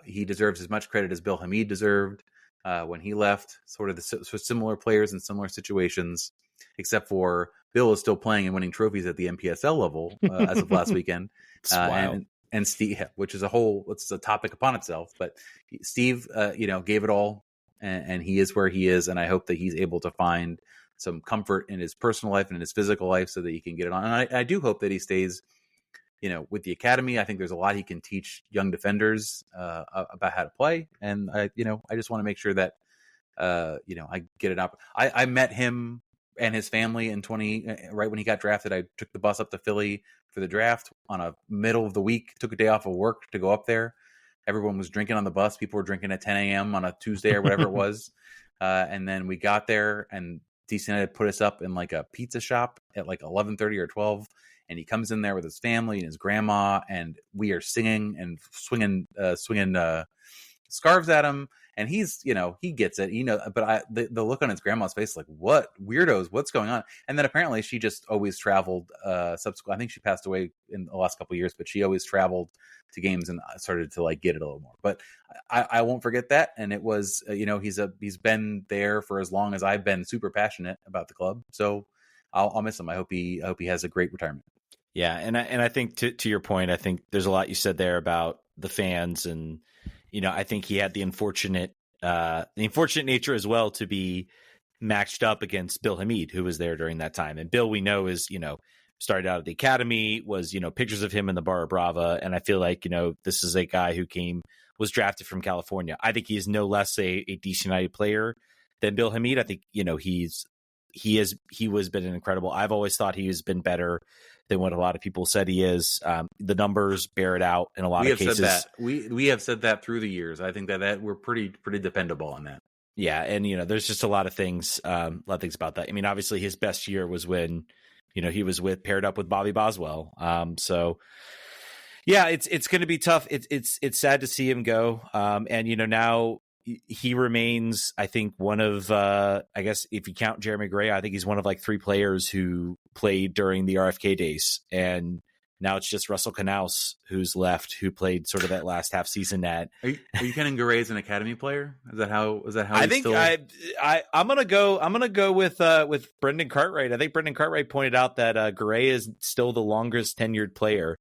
He deserves as much credit as Bill Hamid deserved when he left. Sort of the similar players in similar situations, except for Bill is still playing and winning trophies at the NPSL level as of last weekend. And Steve, which is it's a topic upon itself. But Steve, gave it all, and he is where he is. And I hope that he's able to find some comfort in his personal life and in his physical life so that he can get it on. And I do hope that he stays, with the academy. I think there's a lot he can teach young defenders about how to play. And I just want to make sure that, I get it up. I met him and his family right when he got drafted. I took the bus up to Philly for the draft on a middle of the week, took a day off of work to go up there. Everyone was drinking on the bus. People were drinking at 10 a.m. on a Tuesday or whatever it was. And then we got there and DC United put us up in like a pizza shop at like 11:30 or 12. And he comes in there with his family and his grandma, and we are singing and swinging scarves at him. And he's, he gets it, but the look on his grandma's face, like, what weirdos, what's going on? And then apparently she just always traveled subsequent. I think she passed away in the last couple of years, but she always traveled to games and started to like get it a little more. But I won't forget that. And it was, he's been there for as long as I've been super passionate about the club. So I'll miss him. I hope he has a great retirement. Yeah, and I think to your point, I think there's a lot you said there about the fans, and I think he had the unfortunate nature as well to be matched up against Bill Hamid, who was there during that time. And Bill, we know, is started out at the academy, was pictures of him in the Barra Brava, and I feel like this is a guy who was drafted from California. I think he is no less a DC United player than Bill Hamid. I think he was been incredible. I've always thought he has been better than what a lot of people said he is. The numbers bear it out in a lot of cases. Said that. We have said that through the years. I think that we're pretty dependable on that. Yeah, and there's just a lot of things about that. I mean, obviously his best year was when he was paired up with Bobby Boswell. So yeah, it's going to be tough. It's sad to see him go. And now he remains, I think, one of, I guess if you count Jeremy Gray, I think he's one of like three players who played during the RFK days. And Now it's just Russell Knaus who's left, who played sort of that last half season at. Are you counting Garay as an academy player? Is that how? I think I'm gonna go with Brendan Cartwright. I think Brendan Cartwright pointed out that Garay is still the longest tenured player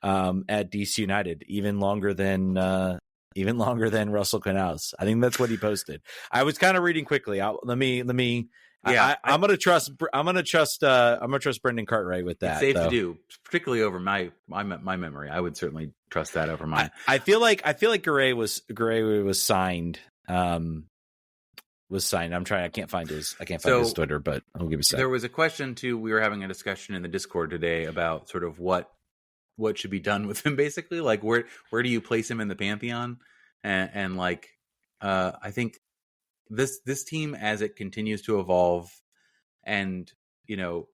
at DC United, even longer than Russell Knaus. I think that's what he posted. I was kind of reading quickly. Let me. Yeah, I'm gonna trust Brendan Cartwright with that. It's safe to do, particularly over my memory. I would certainly trust that over mine. I feel like Garay was signed. I can't find his Twitter, but I'll give you a second. There was a question too. We were having a discussion in the Discord today about sort of what should be done with him, basically. Like where do you place him in the pantheon? And like I think this team, as it continues to evolve and,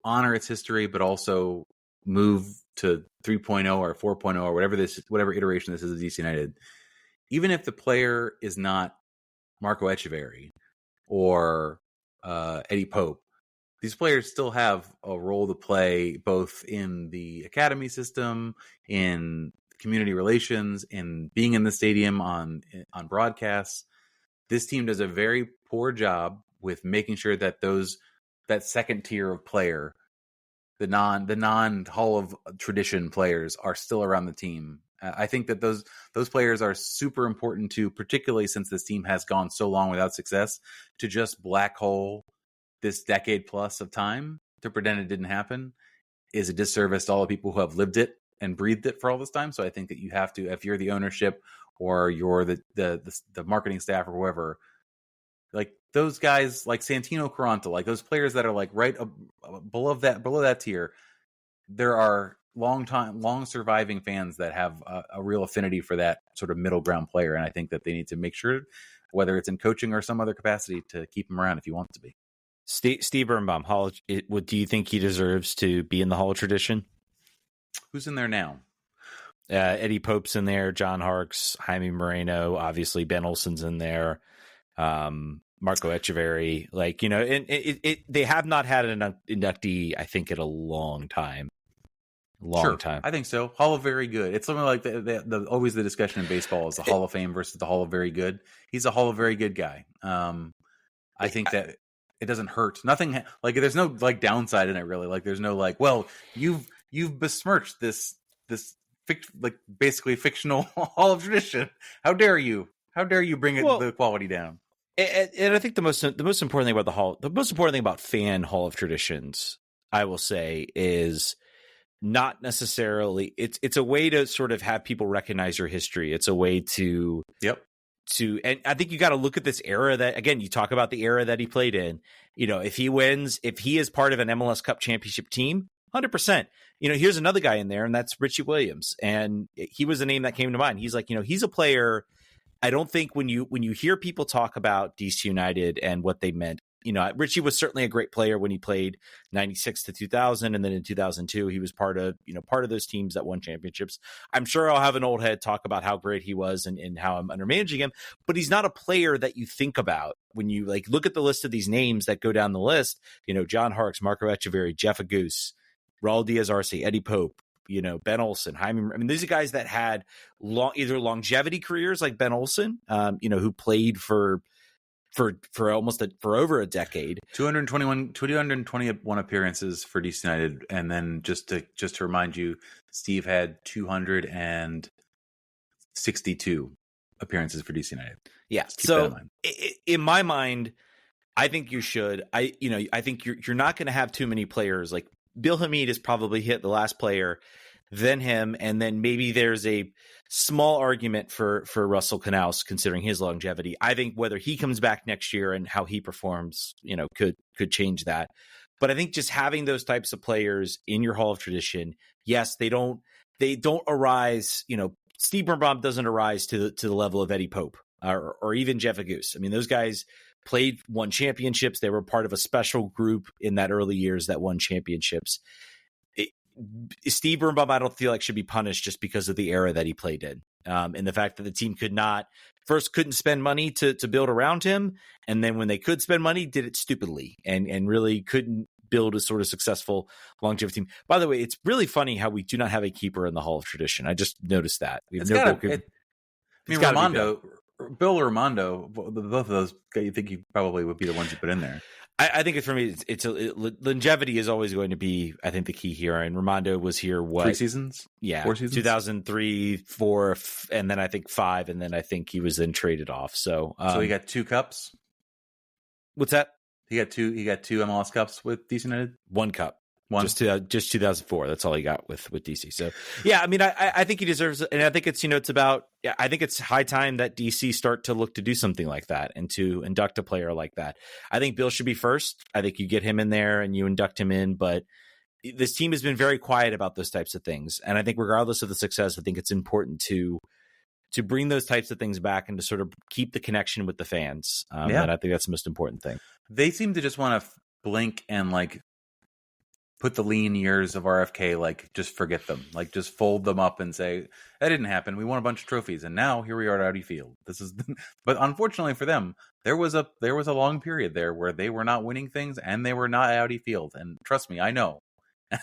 honor its history, but also move to 3.0 or 4.0 or whatever iteration this is of DC United, even if the player is not Marco Echeverri or Eddie Pope, these players still have a role to play both in the academy system, in community relations, in being in the stadium on broadcasts. This team does a very poor job with making sure that that second tier of player, the non Hall of Tradition players, are still around the team. I think that those players are super important to, particularly since this team has gone so long without success, to just black hole this decade plus of time to pretend it didn't happen is a disservice to all the people who have lived it and breathed it for all this time. So I think that you have to, if you're the ownership or you're the marketing staff or whoever, like those guys, like Santino Quaranta, like those players that are like right below that tier, there are long surviving fans that have a real affinity for that sort of middle ground player. And I think that they need to make sure, whether it's in coaching or some other capacity, to keep him around if he wants to be. Steve Birnbaum, do you think he deserves to be in the Hall of Tradition? Who's in there now? Eddie Pope's in there, John Harkes, Jaime Moreno, obviously Ben Olsen's in there, Marco Echeverri. Like, they have not had an inductee, I think, in a long time. Time. I think so. Hall of Very Good. It's something like the always the discussion in baseball is the Hall of Fame versus the Hall of Very Good. He's a Hall of Very Good guy. I think that it doesn't hurt. Nothing like there's no like downside in it really. Like there's no like, well, you've besmirched this like basically fictional Hall of Tradition. How dare you? How dare you bring the quality down? And I think the most important thing about the most important thing about fan Hall of Traditions, I will say, is not necessarily it's a way to sort of have people recognize your history. It's a way to and I think you got to look at this era that, again, you talk about the era that he played in. If he is part of an MLS Cup championship team, 100%. Here's another guy in there, and that's Richie Williams. And he was a name that came to mind. He's like, he's a player. I don't think when you hear people talk about DC United and what they meant, Richie was certainly a great player when he played 96 to 2000. And then in 2002, he was part of those teams that won championships. I'm sure I'll have an old head talk about how great he was and how I'm undermanaging him, but he's not a player that you think about when you like look at the list of these names that go down the list. John Harkes, Marco Echeverri, Jeff Agoose, Raul Diaz-Arce, Eddie Pope, Ben Olsen, Jaime. I mean, these are guys that had either longevity careers like Ben Olsen, who played for over a decade. 221 appearances for DC United, and then just to remind you, Steve had 262 appearances for DC United. Yeah. So in my mind, I think you should. I think you're not going to have too many players. Like Bill Hamid is probably hit the last player, then him, and then maybe there's a small argument for Russell Knaus considering his longevity. I think whether he comes back next year and how he performs, could change that. But I think just having those types of players in your Hall of Tradition, yes, they don't arise. Steve Birnbaum doesn't arise to the level of Eddie Pope or even Jeff Agoose. I mean, those guys won championships. They were part of a special group in that early years that won championships. Steve Birnbaum, I don't feel like should be punished just because of the era that he played in, and the fact that the team couldn't spend money to build around him, and then when they could spend money, did it stupidly and really couldn't build a sort of successful longevity team. By the way, it's really funny how we do not have a keeper in the Hall of Tradition. I just noticed that. We have Raimondo, Bill or Raimondo, both of those, you think you probably would be the ones you put in there. I think for me, longevity is always going to be, I think, the key here. And Raimondo was here, 3 seasons? Yeah. 4 seasons? 2003, 4, and then I think 5, and then I think he was then traded off. So he got 2 cups? What's that? He got two MLS Cups with DC United? 1 cup. One? Just 2004. That's all he got with DC. So, yeah, I mean, I think he deserves it. And I think it's, it's about, I think it's high time that DC start to look to do something like that and to induct a player like that. I think Bill should be first. I think you get him in there and you induct him in. But this team has been very quiet about those types of things. And I think regardless of the success, I think it's important to bring those types of things back and to sort of keep the connection with the fans. And I think that's the most important thing. They seem to just want to blink and put the lean years of RFK, just forget them, just fold them up and say, that didn't happen. We won a bunch of trophies. And now here we are at Audi Field. But unfortunately for them, there was a long period there where they were not winning things and they were not at Audi Field. And trust me, I know.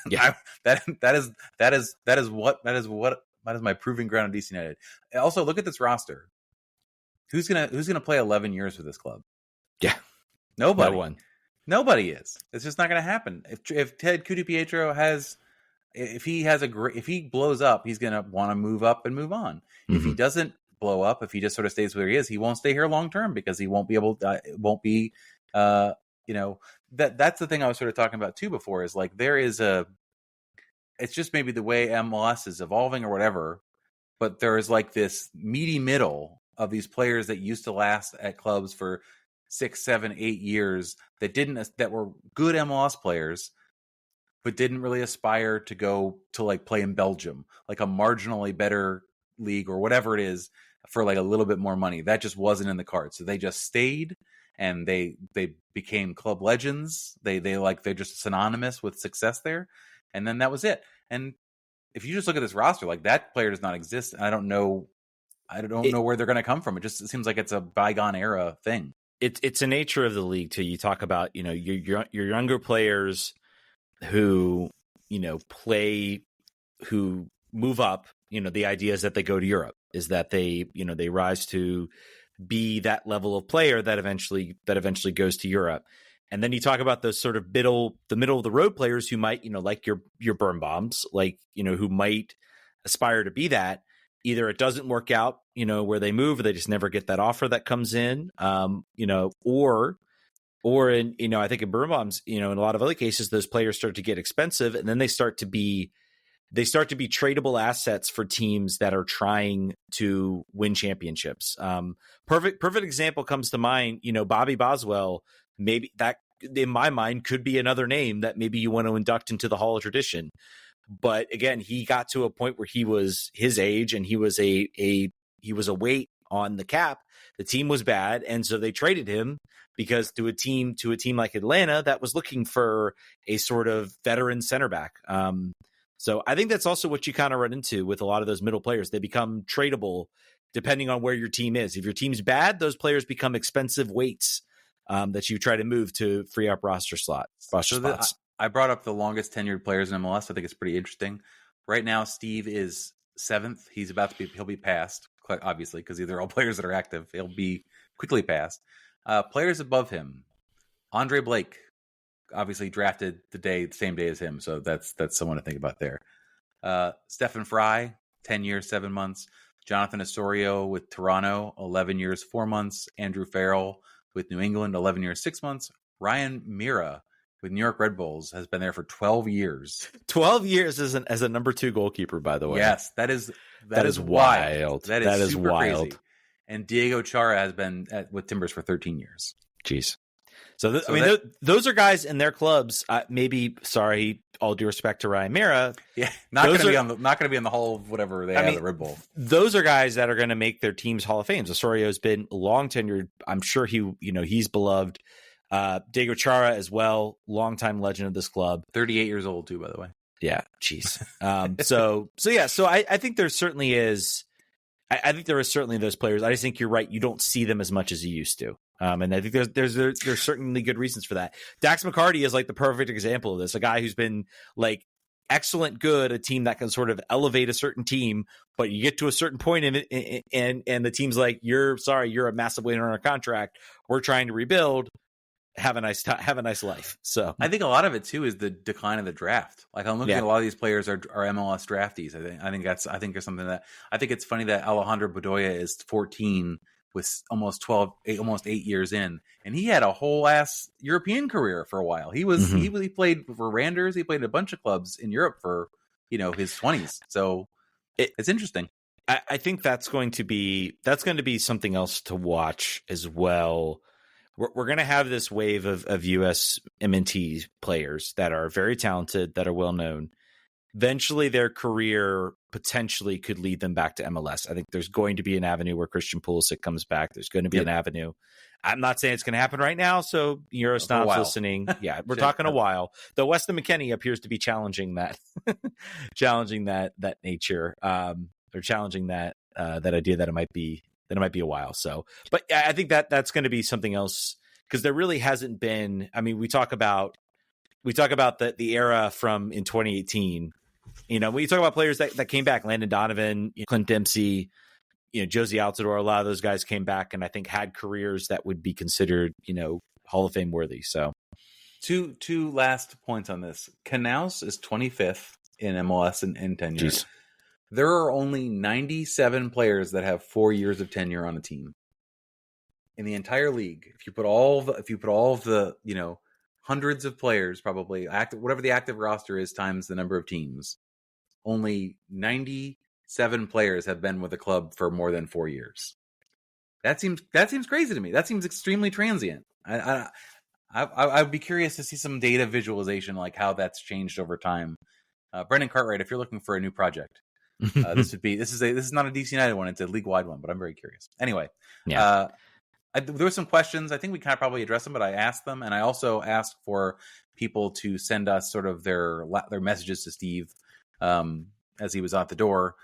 Yeah. that is my proving ground at DC United. Also, look at this roster. Who's gonna play 11 years with this club? Yeah. Nobody. No one. Nobody is. It's just not going to happen. If Ted Kudu-Pietro if he blows up, he's going to want to move up and move on. Mm-hmm. If he doesn't blow up, if he just sort of stays where he is, he won't stay here long term because he won't be able. It won't be. That's the thing I was sort of talking about too before. Is there is a. It's just maybe the way MLS is evolving or whatever, but there is this meaty middle of these players that used to last at clubs for 6, 7, 8 years that were good MLS players, but didn't really aspire to go to play in Belgium, a marginally better league or whatever it is for a little bit more money. That just wasn't in the cards. So they just stayed and they became club legends. They're just synonymous with success there. And then that was it. And if you just look at this roster, that player does not exist. And I don't know where they're going to come from. It seems like it's a bygone era thing. It's a nature of the league too. You talk about, your younger players who, who move up, the idea is that they go to Europe, is that they rise to be that level of player that eventually goes to Europe. And then you talk about those sort of middle of the road players who might, like your Birnbaums, who might aspire to be that. Either it doesn't work out, where they move, or they just never get that offer that comes in, or in, I think in Birnbaum's, in a lot of other cases, those players start to get expensive, and then they start to be tradable assets for teams that are trying to win championships. Perfect example comes to mind, Bobby Boswell, maybe that in my mind could be another name that maybe you want to induct into the Hall of Tradition. But again, he got to a point where he was his age and he was a weight on the cap. The team was bad, and so they traded him because to a team like Atlanta that was looking for a sort of veteran center back. So I think that's also what you kind of run into with a lot of those middle players. They become tradable depending on where your team is. If your team's bad, those players become expensive weights that you try to move to free up roster spots. I brought up the longest tenured players in MLS. I think it's pretty interesting. Right now, Steve is 7th. He'll be passed, obviously, because these are all players that are active. He'll be quickly passed. Players above him, Andre Blake, obviously drafted the same day as him. So that's someone to think about there. Stephen Fry, 10 years, 7 months. Jonathan Osorio with Toronto, 11 years, 4 months. Andrew Farrell with New England, 11 years, 6 months. Ryan Mira with New York Red Bulls has been there for 12 years. 12 years as a number 2 goalkeeper, by the way. Yes, that is wild. That is super wild. Crazy. And Diego Chara has been with Timbers for 13 years. Jeez. So those are guys in their clubs. Maybe, sorry, all due respect to Ryan Mira. Yeah, not going to be on the Hall of whatever they have at Red Bull. Those are guys that are going to make their teams Hall of Fames. Osorio's been long tenured. I'm sure he's beloved. Diego Chara as well, longtime legend of this club. 38 years old too, by the way. Yeah, jeez. So I think there certainly is. I think there is certainly those players. I just think you're right. You don't see them as much as you used to. And I think there's certainly good reasons for that. Dax McCarty is like the perfect example of this. A guy who's been like excellent good, a team that can sort of elevate a certain team, but you get to a certain point in it, and the team's like, you're a massive winner on our contract. We're trying to rebuild. Have a nice life. So I think a lot of it too is the decline of the draft. Like I'm looking at a lot of these players are MLS draftees. I think there's something that I think it's funny that Alejandro Bedoya is 14 with almost 8 years in, and he had a whole ass European career for a while. He played for Randers. He played a bunch of clubs in Europe for his 20s. So it's interesting. I think that's going to be something else to watch as well. We're going to have this wave of U.S. MNT players that are very talented, that are well known. Eventually, their career potentially could lead them back to MLS. I think there's going to be an avenue where Christian Pulisic comes back. There's going to be an avenue. I'm not saying it's going to happen right now, so Eurosnop's listening. Yeah, we're talking a while. Though Weston McKennie appears to be challenging that, that nature, or challenging that idea that it might be a while. So, but I think that's going to be something else, because there really hasn't been. I mean, we talk about the era from in 2018. When you talk about players that came back, Landon Donovan, Clint Dempsey, Josie Altidore, a lot of those guys came back and I think had careers that would be considered, Hall of Fame worthy. So, two last points on this. Knaus is 25th in MLS in tenure. Jeez. There are only 97 players that have 4 years of tenure on a team in the entire league. If you put all of the hundreds of players, probably whatever the active roster is times the number of teams, only 97 players have been with a club for more than 4 years. That seems crazy to me. That seems extremely transient. I'd be curious to see some data visualization, like how that's changed over time. Brendan Cartwright, if you're looking for a new project, this is not a DC United one; it's a league wide one. But I'm very curious. Anyway, there were some questions. I think we kind of probably addressed them, but I asked them, and I also asked for people to send us sort of their messages to Steve as he was out the door.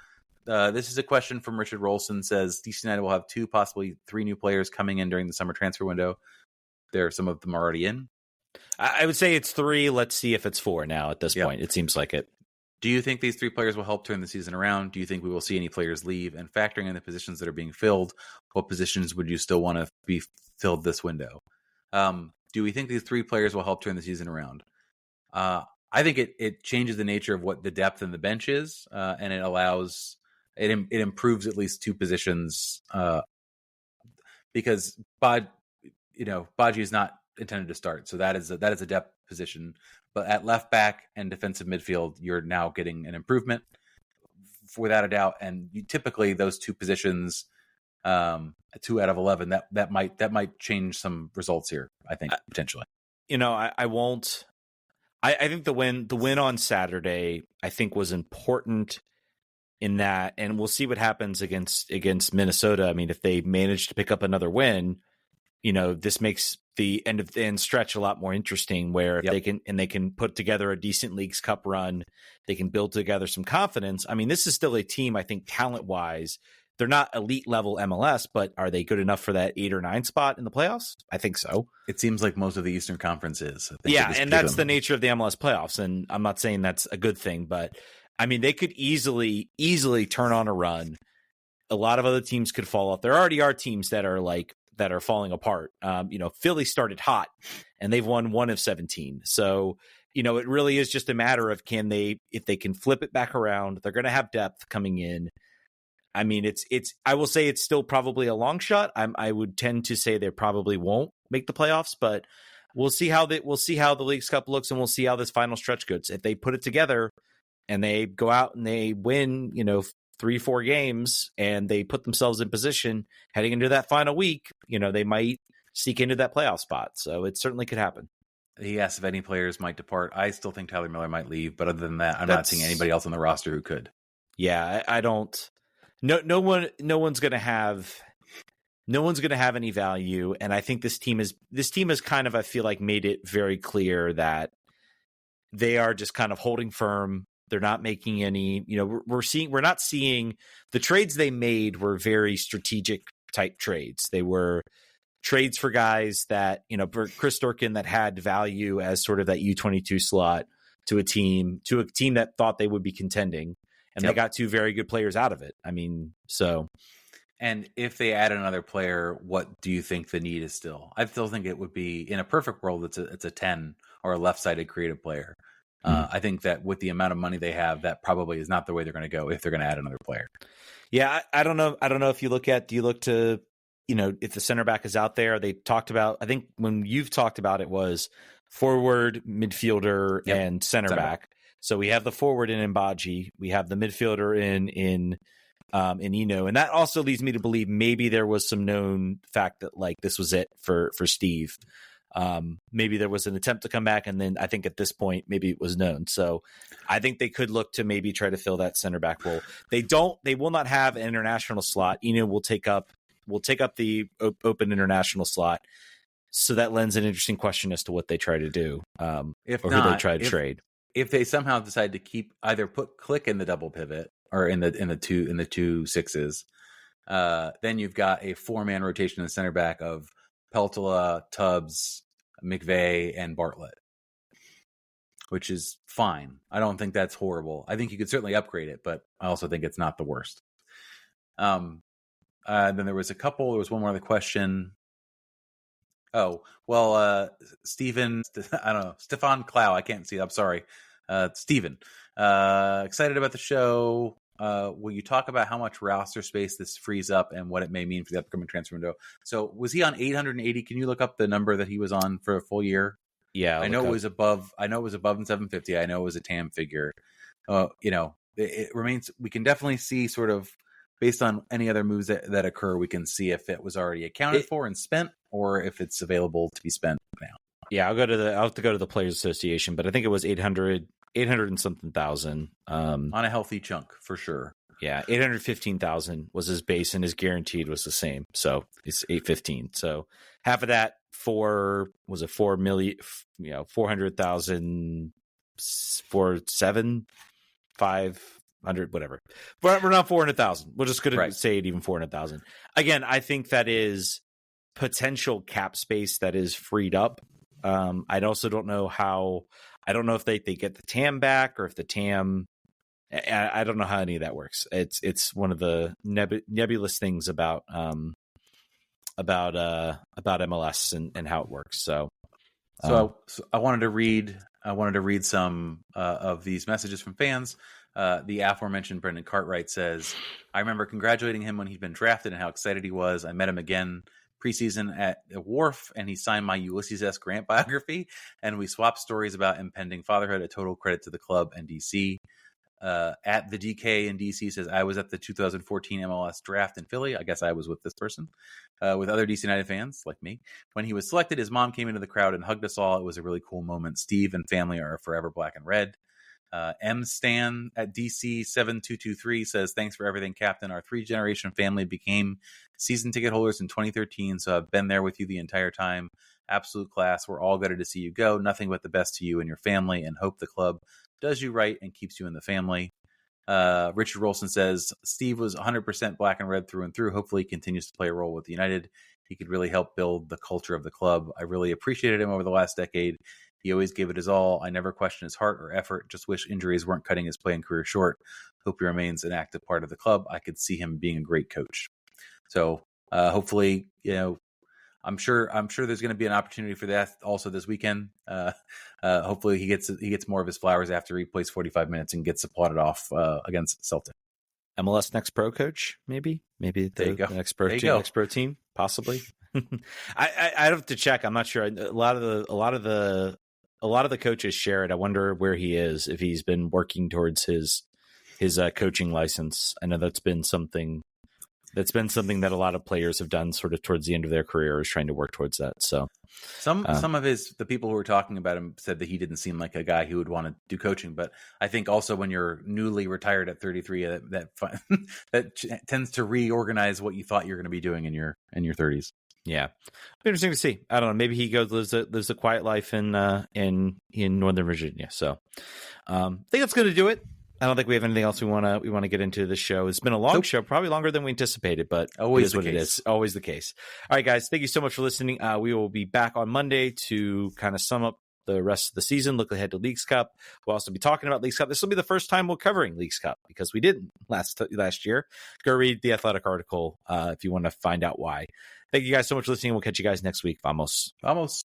This is a question from Richard Rolson. Says DC United will have 2, possibly 3 new players coming in during the summer transfer window. Some of them are already in. I would say it's 3. Let's see if it's 4 now at this point. It seems like it. Do you think these 3 players will help turn the season around? Do you think we will see any players leave? And factoring in the positions that are being filled, what positions would you still want to be filled this window? Do we think these 3 players will help turn the season around? I think it changes the nature of what the depth in the bench is, and it allows it improves at least 2 positions because Badji is not intended to start, so that is a depth position. But at left back and defensive midfield, you're now getting an improvement without a doubt. And typically those 2 positions, 2 out of 11, that might change some results here. I think potentially. I won't. I think the win on Saturday, I think, was important in that, and we'll see what happens against Minnesota. I mean, if they manage to pick up another win, this makes the end of the end stretch a lot more interesting, where if they can put together a decent Leagues Cup run, they can build together some confidence. I mean, this is still a team, I think, talent wise, they're not elite level MLS, but are they good enough for that 8 or 9 spot in the playoffs? I think so. It seems like most of the Eastern Conference is. Yeah, and that's the nature of the MLS playoffs. And I'm not saying that's a good thing, but I mean, they could easily turn on a run. A lot of other teams could fall off. There already are teams that are falling apart. Philly started hot and they've won 1 of 17. So, it really is just a matter of if they can flip it back around, they're going to have depth coming in. I mean, I will say it's still probably a long shot. I would tend to say they probably won't make the playoffs, but we'll see how the Leagues Cup looks, and we'll see how this final stretch goes. If they put it together and they go out and they win, 3-4 games, and they put themselves in position heading into that final week, they might sneak into that playoff spot. So it certainly could happen. He asked if any players might depart. I still think Tyler Miller might leave, but other than that, I'm not seeing anybody else on the roster who could. Yeah, I don't. No one's going to have any value, and I think this team is kind of, I feel like, made it very clear that they are just kind of holding firm. They're not making any, we're not seeing the trades they made were very strategic type trades. They were trades for guys that, for Chris Durkin that had value as sort of that U22 slot to a team that thought they would be contending. And they got two very good players out of it. I mean, so. And if they add another player, what do you think the need is still? I still think it would be, in a perfect world, it's a 10 or a left-sided creative player. I think that with the amount of money they have, that probably is not the way they're going to go if they're going to add another player. Yeah, I don't know. I don't know if do you look to, if the center back is out there? They talked about, I think when you've talked about it was forward, midfielder, and center back. So we have the forward in Mbaji, we have the midfielder in Eno, and that also leads me to believe maybe there was some known fact that like this was it for Steve. Maybe there was an attempt to come back, and then I think at this point maybe it was known. So I think they could look to maybe try to fill that center back role. They will not have an international slot. Eno will take up the open international slot. So that lends an interesting question as to what they try to do, who they try to trade. If they somehow decide to keep either put Click in the double pivot or in the two sixes, then you've got a 4-man rotation in the center back of Peltola, Tubbs, McVeigh, and Bartlett, which is fine. I don't think that's horrible. I think you could certainly upgrade it, but I also think it's not the worst. Then there was one more other question. Oh, well, Stefan Clow. I can't see it. I'm sorry. Steven, excited about the show. Will you talk about how much roster space this frees up and what it may mean for the upcoming transfer window? So was he on 880? Can you look up the number that he was on for a full year? Yeah, I know it was above in 750. I know it was a TAM figure. It remains, we can definitely see sort of based on any other moves that occur, we can see if it was already accounted for and spent or if it's available to be spent now. Yeah, I'll have to go to the Players Association, but I think it was 800 and something thousand. On a healthy chunk, for sure. Yeah, 815,000 was his base, and his guaranteed was the same. So it's 815. So half of that $4 million, 400,000, 500, whatever. But we're not 400,000. We're just going to say it even 400,000. Again, I think that is potential cap space that is freed up. I also don't know I don't know if they get the TAM back or if the TAM, I don't know how any of that works. It's one of the nebulous things about MLS and how it works. So I wanted to read some of these messages from fans. The aforementioned Brendan Cartwright says, I remember congratulating him when he'd been drafted and how excited he was. I met him again preseason at the Wharf, and he signed my Ulysses S. Grant biography, and we swapped stories about impending fatherhood. A total credit to the club and DC. At the DK in DC says, I was at the 2014 MLS draft in Philly. I guess I was with this person, with other DC United fans like me. When he was selected, his mom came into the crowd and hugged us all. It was a really cool moment. Steve and family are forever black and red. M. Stan at DC 7223 says, thanks for everything, Captain. Our 3-generation family became season ticket holders in 2013, so I've been there with you the entire time. Absolute class. We're all gutted to see you go. Nothing but the best to you and your family, and hope the club does you right and keeps you in the family. Richard Rolson says, Steve was 100% black and red through and through. Hopefully he continues to play a role with United. He could really help build the culture of the club. I really appreciated him over the last decade. He always gave it his all. I never questioned his heart or effort. Just wish injuries weren't cutting his playing career short. Hope he remains an active part of the club. I could see him being a great coach. So hopefully, I'm sure there's going to be an opportunity for that also this weekend. Hopefully he gets more of his flowers after he plays 45 minutes and gets applauded off against Celtic. MLS Next Pro coach, maybe the next pro team, possibly. I have to check. I'm not sure. A lot of the coaches share it. I wonder where he is, if he's been working towards his coaching license. I know that's been something that a lot of players have done sort of towards the end of their career, is trying to work towards that. So some of the people who were talking about him said that he didn't seem like a guy who would want to do coaching. But I think also when you're newly retired at 33, that tends to reorganize what you thought you're going to be doing in your 30s. Yeah, interesting to see. I don't know. Maybe he lives a quiet life in Northern Virginia. So I think that's going to do it I don't think we have anything else we want to get into this show. It's been a long show, probably longer than we anticipated, but always it is what it is. Always the case. All right, guys, thank you so much for listening. We will be back on Monday to kind of sum up the rest of the season, look ahead to Leagues Cup. We'll also be talking about Leagues Cup. This will be the first time we're covering Leagues Cup because we didn't last year. Go read the Athletic article if you want to find out why. Thank you guys so much for listening. We'll catch you guys next week. Vamos. Vamos.